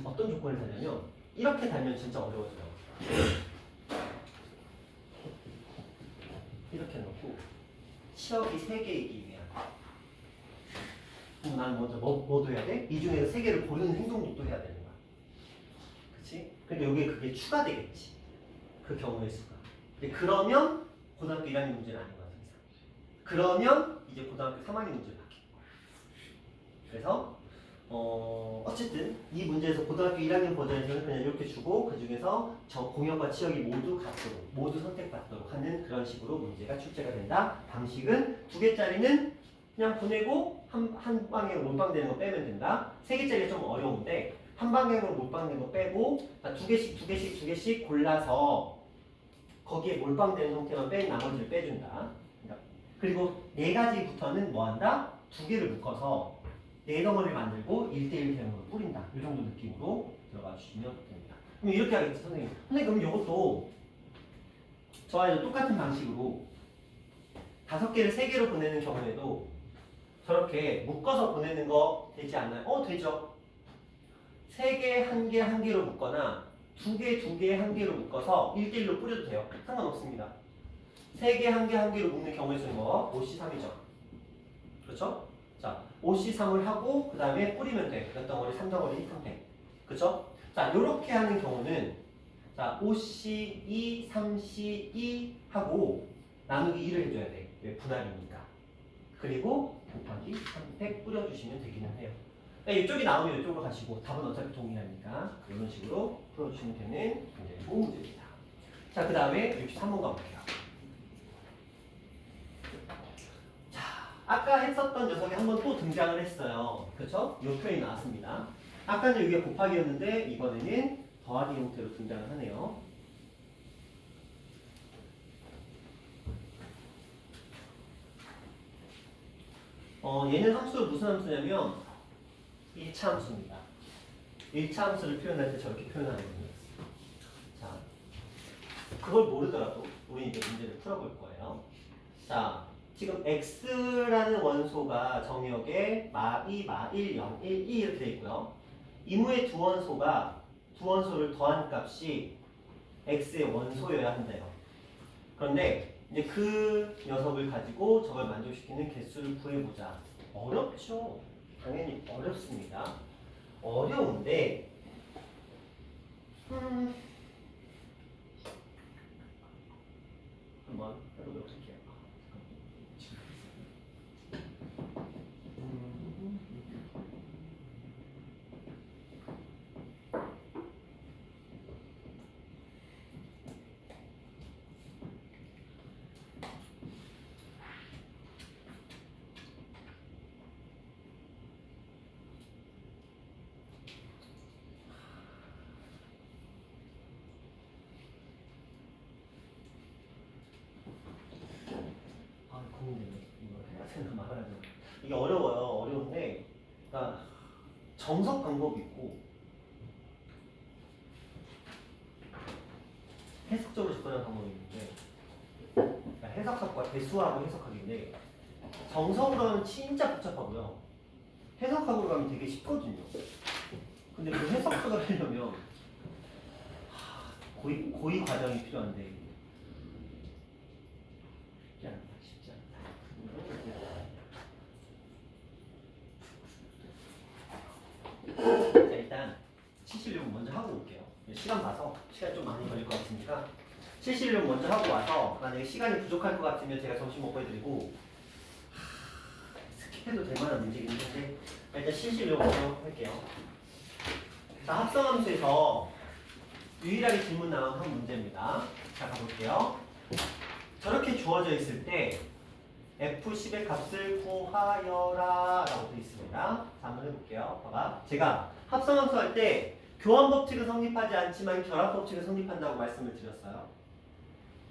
어떤 조건을 달냐면 이렇게 달면 진짜 어려워져요. 이렇게 놓고 치역이 3개이기 위한. 그럼 난 먼저 뭐도 해야 돼? 이 중에서 3개를 고르는 행동도 또 해야 되는 거야. 그치? 근데 여기에 그게 추가되겠지. 그 경우의 수가. 근데 그러면 고등학교 1학년 문제는 아닌 거야, 더 이상. 그러면 이제 고등학교 3학년 문제를 바뀌는 거야. 그래서 어쨌든 이 문제에서 고등학교 1학년 버전에서는 그냥 이렇게 주고 그 중에서 저 공역과 치역이 모두 같도록 모두 선택받도록 하는 그런 식으로 문제가 출제가 된다. 방식은 2개짜리는 그냥 보내고 한 방향으로 몰빵되는 거 빼면 된다. 3개짜리가 좀 어려운데 한 방향으로 몰빵되는 거 빼고 2개씩 골라서 거기에 몰빵되는 형태만 뺀 나머지를 빼준다. 그리고 4가지부터는 뭐 한다? 2개를 묶어서 4덩어리를 만들고 1대1 대응으로 뿌린다. 이 정도 느낌으로 들어가 주시면 됩니다. 그럼 이렇게 하겠죠, 선생님. 선생님, 그럼 이것도 저와 똑같은 방식으로 5개를 3개로 보내는 경우에도 저렇게 묶어서 보내는 거 되지 않나요? 되죠. 3개, 1개, 1개로 묶거나 2개, 2개, 1개로 묶어서 1대1로 뿌려도 돼요. 상관없습니다. 3개, 1개, 1개로 묶는 경우의 수는 뭐? 5C3이죠. 그렇죠? 자, 5C3을 하고 그 다음에 뿌리면 돼. 몇 덩어리? 3덩어리 선택. 그쵸? 자, 요렇게 하는 경우는 자, 5C2, 3C2 하고 나누기 2를 해줘야 돼. 왜? 분할이니까. 그리고 곱하기 3팩 뿌려주시면 되기는 해요. 그러니까 이쪽이 나오면 이쪽으로 가시고 답은 어차피 동일하니까 이런 식으로 풀어주시면 되는 굉장히 좋은 문제입니다. 자, 그 다음에 63번 가볼게요. 아까 했었던 녀석이 한 번 또 등장을 했어요. 그렇죠? 이 표현이 나왔습니다. 아까는 이게 곱하기였는데 이번에는 더하기 형태로 등장을 하네요. 얘는 함수 무슨 함수냐면 1차 함수입니다. 1차 함수를 표현할 때 저렇게 표현하는 거예요. 자, 그걸 모르더라도 우리 이제 문제를 풀어볼 거예요. 자, 지금 x라는 원소가 정역에 마2, 마1, 0, 1, 2 이렇게 되어 있고요. 이무의 두 원소를 더한 값이 x의 원소여야 한대요. 그런데 이제 그 녀석을 가지고 저걸 만족시키는 개수를 구해보자. 어렵죠? 당연히 어렵습니다. 어려운데 한번 해보도록 할게요. 고민되네. 이거 해야 되나 말아야 되나. 이게 어려워요. 어려운데, 그러니까 정석 방법이 있고 해석적으로 접근하는 방법이 있는데, 그러니까 해석학과 대수하고 해석학인데 정석으로 하면 진짜 복잡하고요. 해석학으로 가면 되게 쉽거든요. 근데 그 해석학을 하려면 고의 과정이 필요한데 쉽지 않다. 실시려면 먼저 하고 올게요. 시간 봐서 시간 좀 많이 걸릴 것 같으니까 실시려면 먼저 하고 와서 만약에 시간이 부족할 것 같으면 제가 점심 먹고 해드리고 스킵해도 될 만한 문제긴 한데 일단 실시려고 먼저 할게요. 자, 합성함수에서 유일하게 질문 나온 한 문제입니다. 자, 가볼게요. 저렇게 주어져 있을 때 F10의 값을 구하여라 라고 되어 있습니다. 자, 한번 해볼게요. 봐봐. 제가 합성함수 할 때 교환 법칙은 성립하지 않지만 결합 법칙은 성립한다고 말씀을 드렸어요.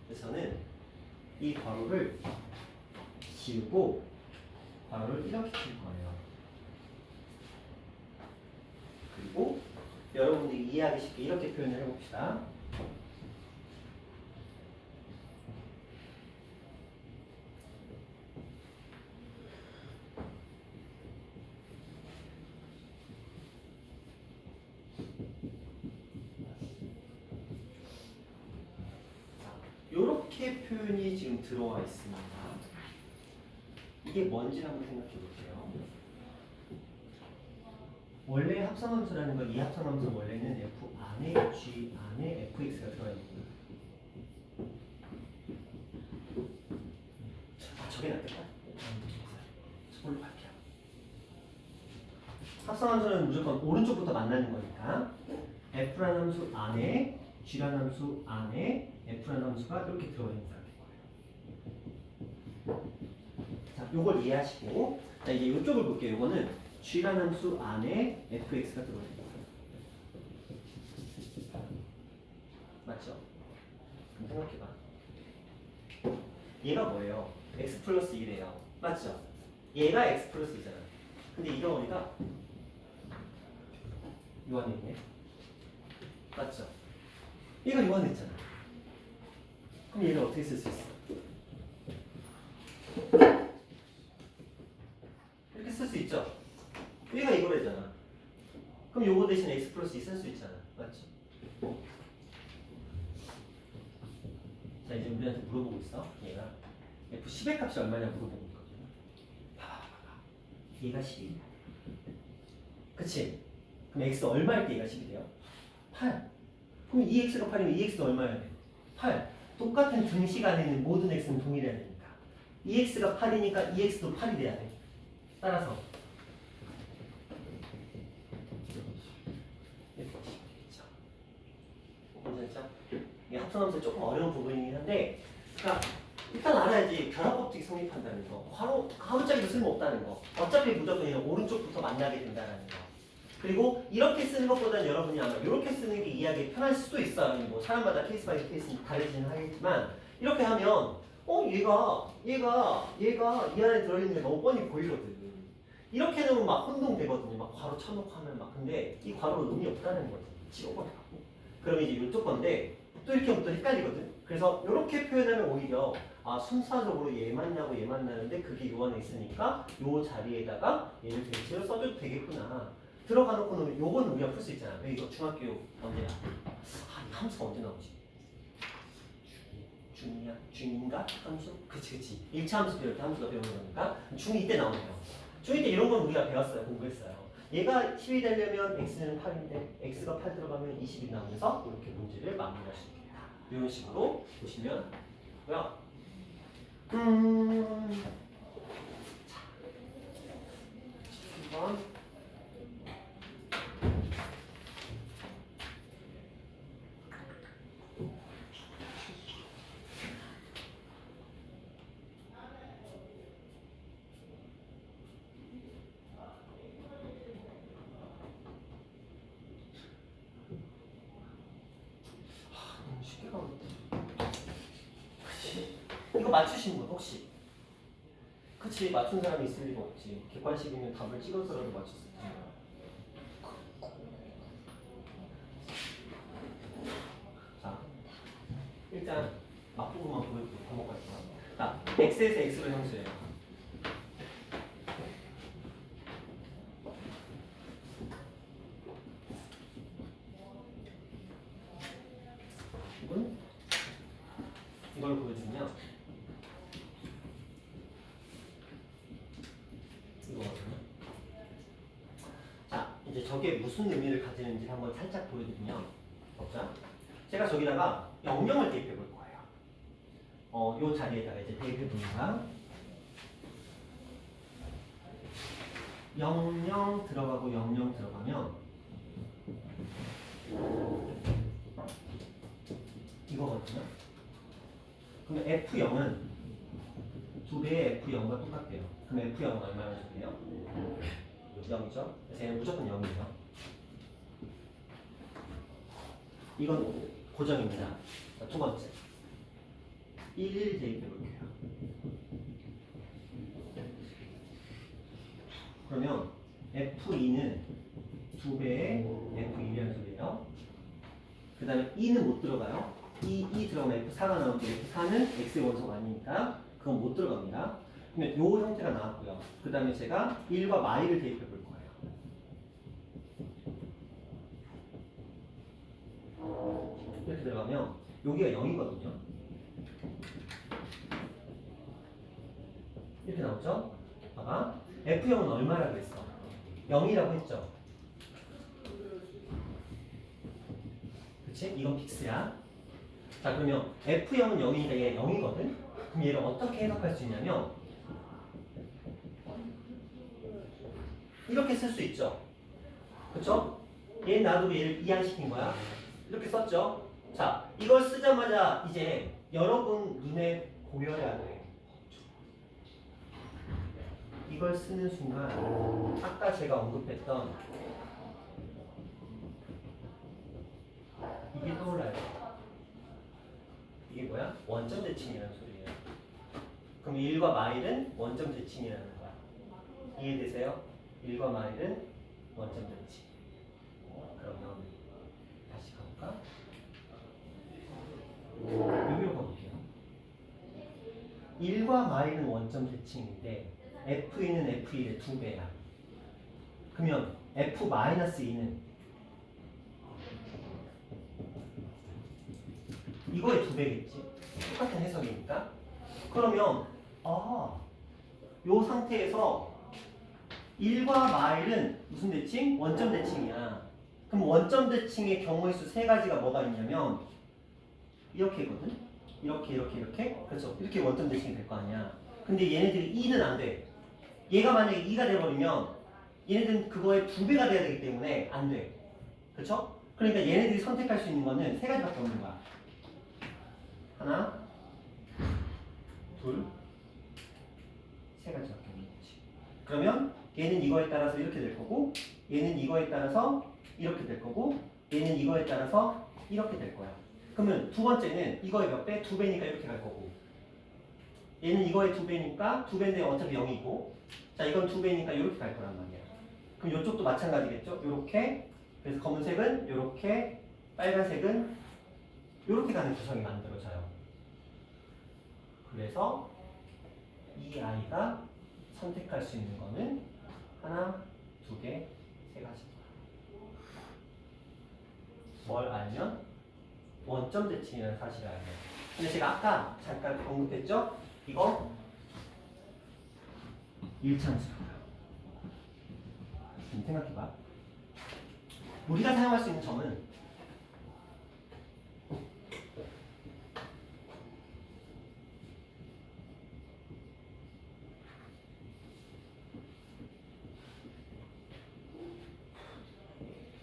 그래서 저는 이 괄호를 지우고 괄호를 이렇게 칠 거예요. 그리고 여러분들이 이해하기 쉽게 이렇게 표현을 해봅시다. 이렇게 표현이 지금 들어와 있습니다. 이게 뭔지 한번 생각해 볼게요. 원래 합성함수라는 건 이 합성함수 원래는 F 안에 G 안에 fx가 들어가 있는 거예요. 아, 저게 낫겠다. 저걸로 갈게요. 합성함수는 무조건 오른쪽부터 만나는 거니까 f라는 함수 안에 g라는 함수 안에 f라는 함수가 이렇게 들어가 있는 상태인 거예요. 자, 요걸 이해하시고 자, 이제 이쪽을 볼게요. 요거는 g라는 함수 안에 fx가 들어가 있는 거예요. 맞죠? 그럼 생각해봐. 얘가 뭐예요? x 플러스 1이에요. 맞죠? 얘가 x 플러스 2잖아. 근데 이 덩어리가 요 안에 있네. 맞죠? 얘가 요 안에 있잖아. 그럼 얘를 어떻게 쓸 수 있어? 이렇게 쓸 수 있죠? 얘가 이거로 했잖아. 그럼 요거 대신 x 플러스 2 쓸 수 있잖아. 맞죠? 자, 이제 우리한테 물어보고 있어. 얘가 F10의 값이 얼마냐 물어보고 있거든. 봐봐. 얘가 10이야. 그치? 그럼 x 얼마일 때 얘가 10이 돼요? 8. 그럼 2x가 8이면 2x는 얼마여야 돼? 8. 똑같은 등식 안에 있는 모든 x는 동일해야 되니까 2x가 8이니까 2x도 8이 돼야 돼. 따라서 괜찮죠? 이게 합성함수 조금 어려운 부분이긴 한데 그러니까 일단 알아야지 결합법칙이 성립한다는 거, 하루짜리도 쓸모없다는 거, 어차피 무조건 그냥 오른쪽부터 만나게 된다는 거. 그리고 이렇게 쓰는 것보다는 여러분이 아마 이렇게 쓰는 게 이해하기 편할 수도 있어요. 뭐 사람마다 케이스 바이 케이스는 다르지는 하겠지만 이렇게 하면 얘가 이 안에 들어있는 게 너무 뻔히 보이거든. 이렇게 해놓으면 막 혼동되거든요. 막 괄호 쳐놓고 하면 막. 근데 이 괄호는 의미 없다는 거지. 지워버리고. 그럼 이제 이쪽 건데 또 이렇게 하면 또 헷갈리거든. 그래서 이렇게 표현하면 오히려 순차적으로 얘 만나고 얘 만나는데 그게 요 안에 있으니까 요 자리에다가 얘를 대체로 써줘도 되겠구나. 들어가 놓고는 요거는 우리가 풀 수 있잖아. 왜 이거 중학교 언제야? 이 함수가 언제 나오지? 중이야? 중인가? 함수? 그치. 1차 함수 배울 때 함수가 배우는 거니까 중2 때 나오네요. 중2 때 이런 건 우리가 배웠어요. 공부했어요. 얘가 10이 되려면 x는 8인데 x가 8 들어가면 20이 나오면서 이렇게 문제를 마무리할 수 있겠다. 이런 식으로 보시면 뭐야? 자, 1번 쉽게 가면 이거 맞추신 분 혹시? 그치, 맞춘 사람이 있을 리가 없지. 객관식이면 답을 찍어서라도 맞췄을 텐데. 자, 일단 맛보고만 보여주고 반복할게요. 자, x에서 x로 형수해요. 이걸 보여주면 이거거든요. 자, 이제 저게 무슨 의미를 가지는지 한번 살짝 보여드리면 보자. 제가 저기다가 00을 대입해 볼 거예요. 요 자리에다가 이제 대입해 보니까 00 들어가고 00 들어가면 이거거든요. 그럼 F0은 2배의 F0과 똑같대요. 그럼 F0은 얼마나 줄게요? 0이죠? 그래서 얘는 무조건 0이에요. 이건 고정입니다. 자, 두 번째 11 대입해 볼게요. 그러면 F2는 2배의 F1이라는 소리예요. 그 다음에 2는 못 들어가요. 2 들어가면 F4가 나오는데 F4는 X의 원소가 아니니까 그건 못 들어갑니다. 그러면 요 형태가 나왔고요. 그 다음에 제가 1과 마이를 대입해 볼 거예요. 이렇게 들어가면 여기가 0이거든요. 이렇게 나오죠? 봐봐. F0은 얼마라고 했어? 0이라고 했죠? 그치? 이건 픽스야. 자, 그러면 F0은 0이니까 얘 0이거든? 그럼 얘를 어떻게 해석할 수 있냐면 이렇게 쓸 수 있죠? 그쵸? 얘 놔두고 얘를 이항시킨 거야. 이렇게 썼죠? 자, 이걸 쓰자마자 이제 여러분 눈에 보여야 돼. 이걸 쓰는 순간 아까 제가 언급했던 이게 떠올라요. 이게 뭐야? 원점 대칭이라는 소리예요. 그럼 1과 마일은 원점 대칭이라는 거야. 이해되세요? 1과 마일은 원점 대칭. 그러면 다시 가볼까? 여기로 가볼게요. 1과 마일은 원점 대칭인데 F2는 F1의 2배야. 그러면 F-2는 이거의 2배겠지? 똑같은 해석이니까. 그러면 요 상태에서 1과 마일은 무슨 대칭? 원점 대칭이야. 그럼 원점 대칭의 경우의 수 세 가지가 뭐가 있냐면 이렇게거든? 이렇게 그렇죠? 이렇게 원점 대칭이 될 거 아니야. 근데 얘네들이 2는 안 돼. 얘가 만약에 2가 돼버리면 얘네들은 그거의 2배가 돼야 되기 때문에 안 돼. 그렇죠? 그러니까 얘네들이 선택할 수 있는 거는 세 가지밖에 없는 거야. 하나, 둘, 세 가지밖에 없는 거지. 그러면 얘는 이거에 따라서 이렇게 될 거고, 얘는 이거에 따라서 이렇게 될 거고, 얘는 이거에 따라서 이렇게 될 거야. 그러면 두 번째는 이거의 몇 배? 2배니까 이렇게 갈 거고, 얘는 이거의 2배니까 2배인데 어차피 0이고, 자 이건 2배니까 이렇게 갈 거란 말이야. 그럼 이쪽도 마찬가지겠죠? 이렇게. 그래서 검은색은 이렇게, 빨간색은 이렇게 가는 구성이 만들어져요. 그래서 이 아이가 선택할 수 있는 거는 하나, 두 개, 세 가지. 뭘 알면? 원점 대칭이라는 사실을 알면. 근데 제가 아까 잠깐 언급했죠? 이거 1차함수라고요. 생각해봐. 우리가 사용할 수 있는 점은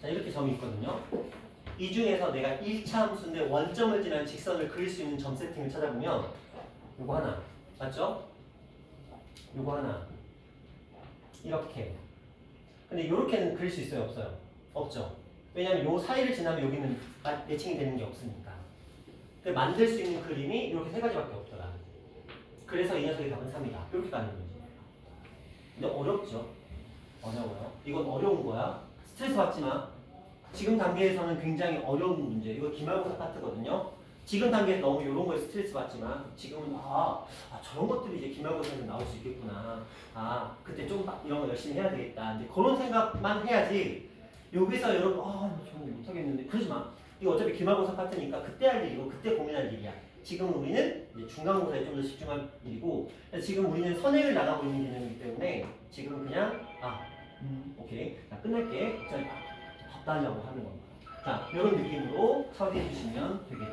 자 이렇게 점이 있거든요. 이 중에서 내가 1차 함수인데 원점을 지난 직선을 그릴 수 있는 점 세팅을 찾아보면 요거 하나 맞죠? 요거 하나 이렇게. 근데 요렇게는 그릴 수 있어요? 없어요? 없죠. 왜냐면 요 사이를 지나면 여기는 매칭이 되는 게 없으니까. 만들 수 있는 그림이 이렇게 세 가지밖에 없더라. 그래서 이 녀석의 답은 3이다. 이렇게 가는 거지. 근데 어렵죠? 어려워요. 이건 어려운 거야. 스트레스 받지 마. 지금 단계에서는 굉장히 어려운 문제. 이거 기말고사 파트거든요. 지금 단계에서 너무 이런 거에 스트레스 받지 마. 지금은 저런 것들이 이제 기말고사에서 나올 수 있겠구나. 그때 좀 이런 거 열심히 해야 되겠다. 이제 그런 생각만 해야지. 여기서 여러분 저는 못하겠는데 그러지 마. 이거 어차피 기말고사 파트니까 그때 할 일이고 그때 고민할 일이야. 지금 우리는 이제 중간고사에 좀 더 집중할 일이고 지금 우리는 선행을 나가고 있는 개념이기 때문에 지금 그냥 오케이 나 끝낼게. 자, 없다냐고 하는 겁니다. 자, 이런 느낌으로 처리해 주시면 되겠죠.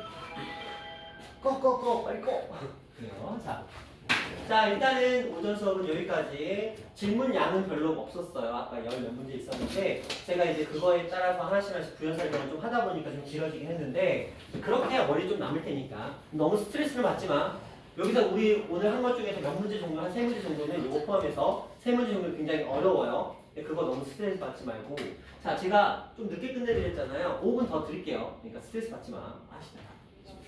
꺼 빨리 꺼. 그래요. 자 일단은 오전 수업은 여기까지. 질문 양은 별로 없었어요. 아까 10몇 문제 있었는데 제가 이제 그거에 따라서 하나씩 부연 설명을 좀 하다 보니까 좀 길어지긴 했는데 그렇게 해야 머리 좀 남을 테니까 너무 스트레스를 받지 마. 여기서 우리 오늘 한 것 중에서 몇 문제 정도, 한 3문제 정도는 요거 포함해서 3문제 정도 굉장히 어려워요. 근데 그거 너무 스트레스 받지 말고. 자, 제가 좀 늦게 끝내드렸잖아요. 5분 더 드릴게요. 그러니까 스트레스 받지 마. 아시다.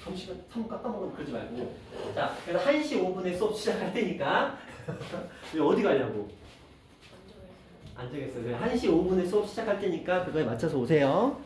점심은 3분 깎아먹으면 그러지 말고. 자, 그래서 1시 5분에 수업 시작할 테니까. 어디 가려고? 안 되겠어요. 1시 5분에 수업 시작할 테니까 그거에 맞춰서 오세요.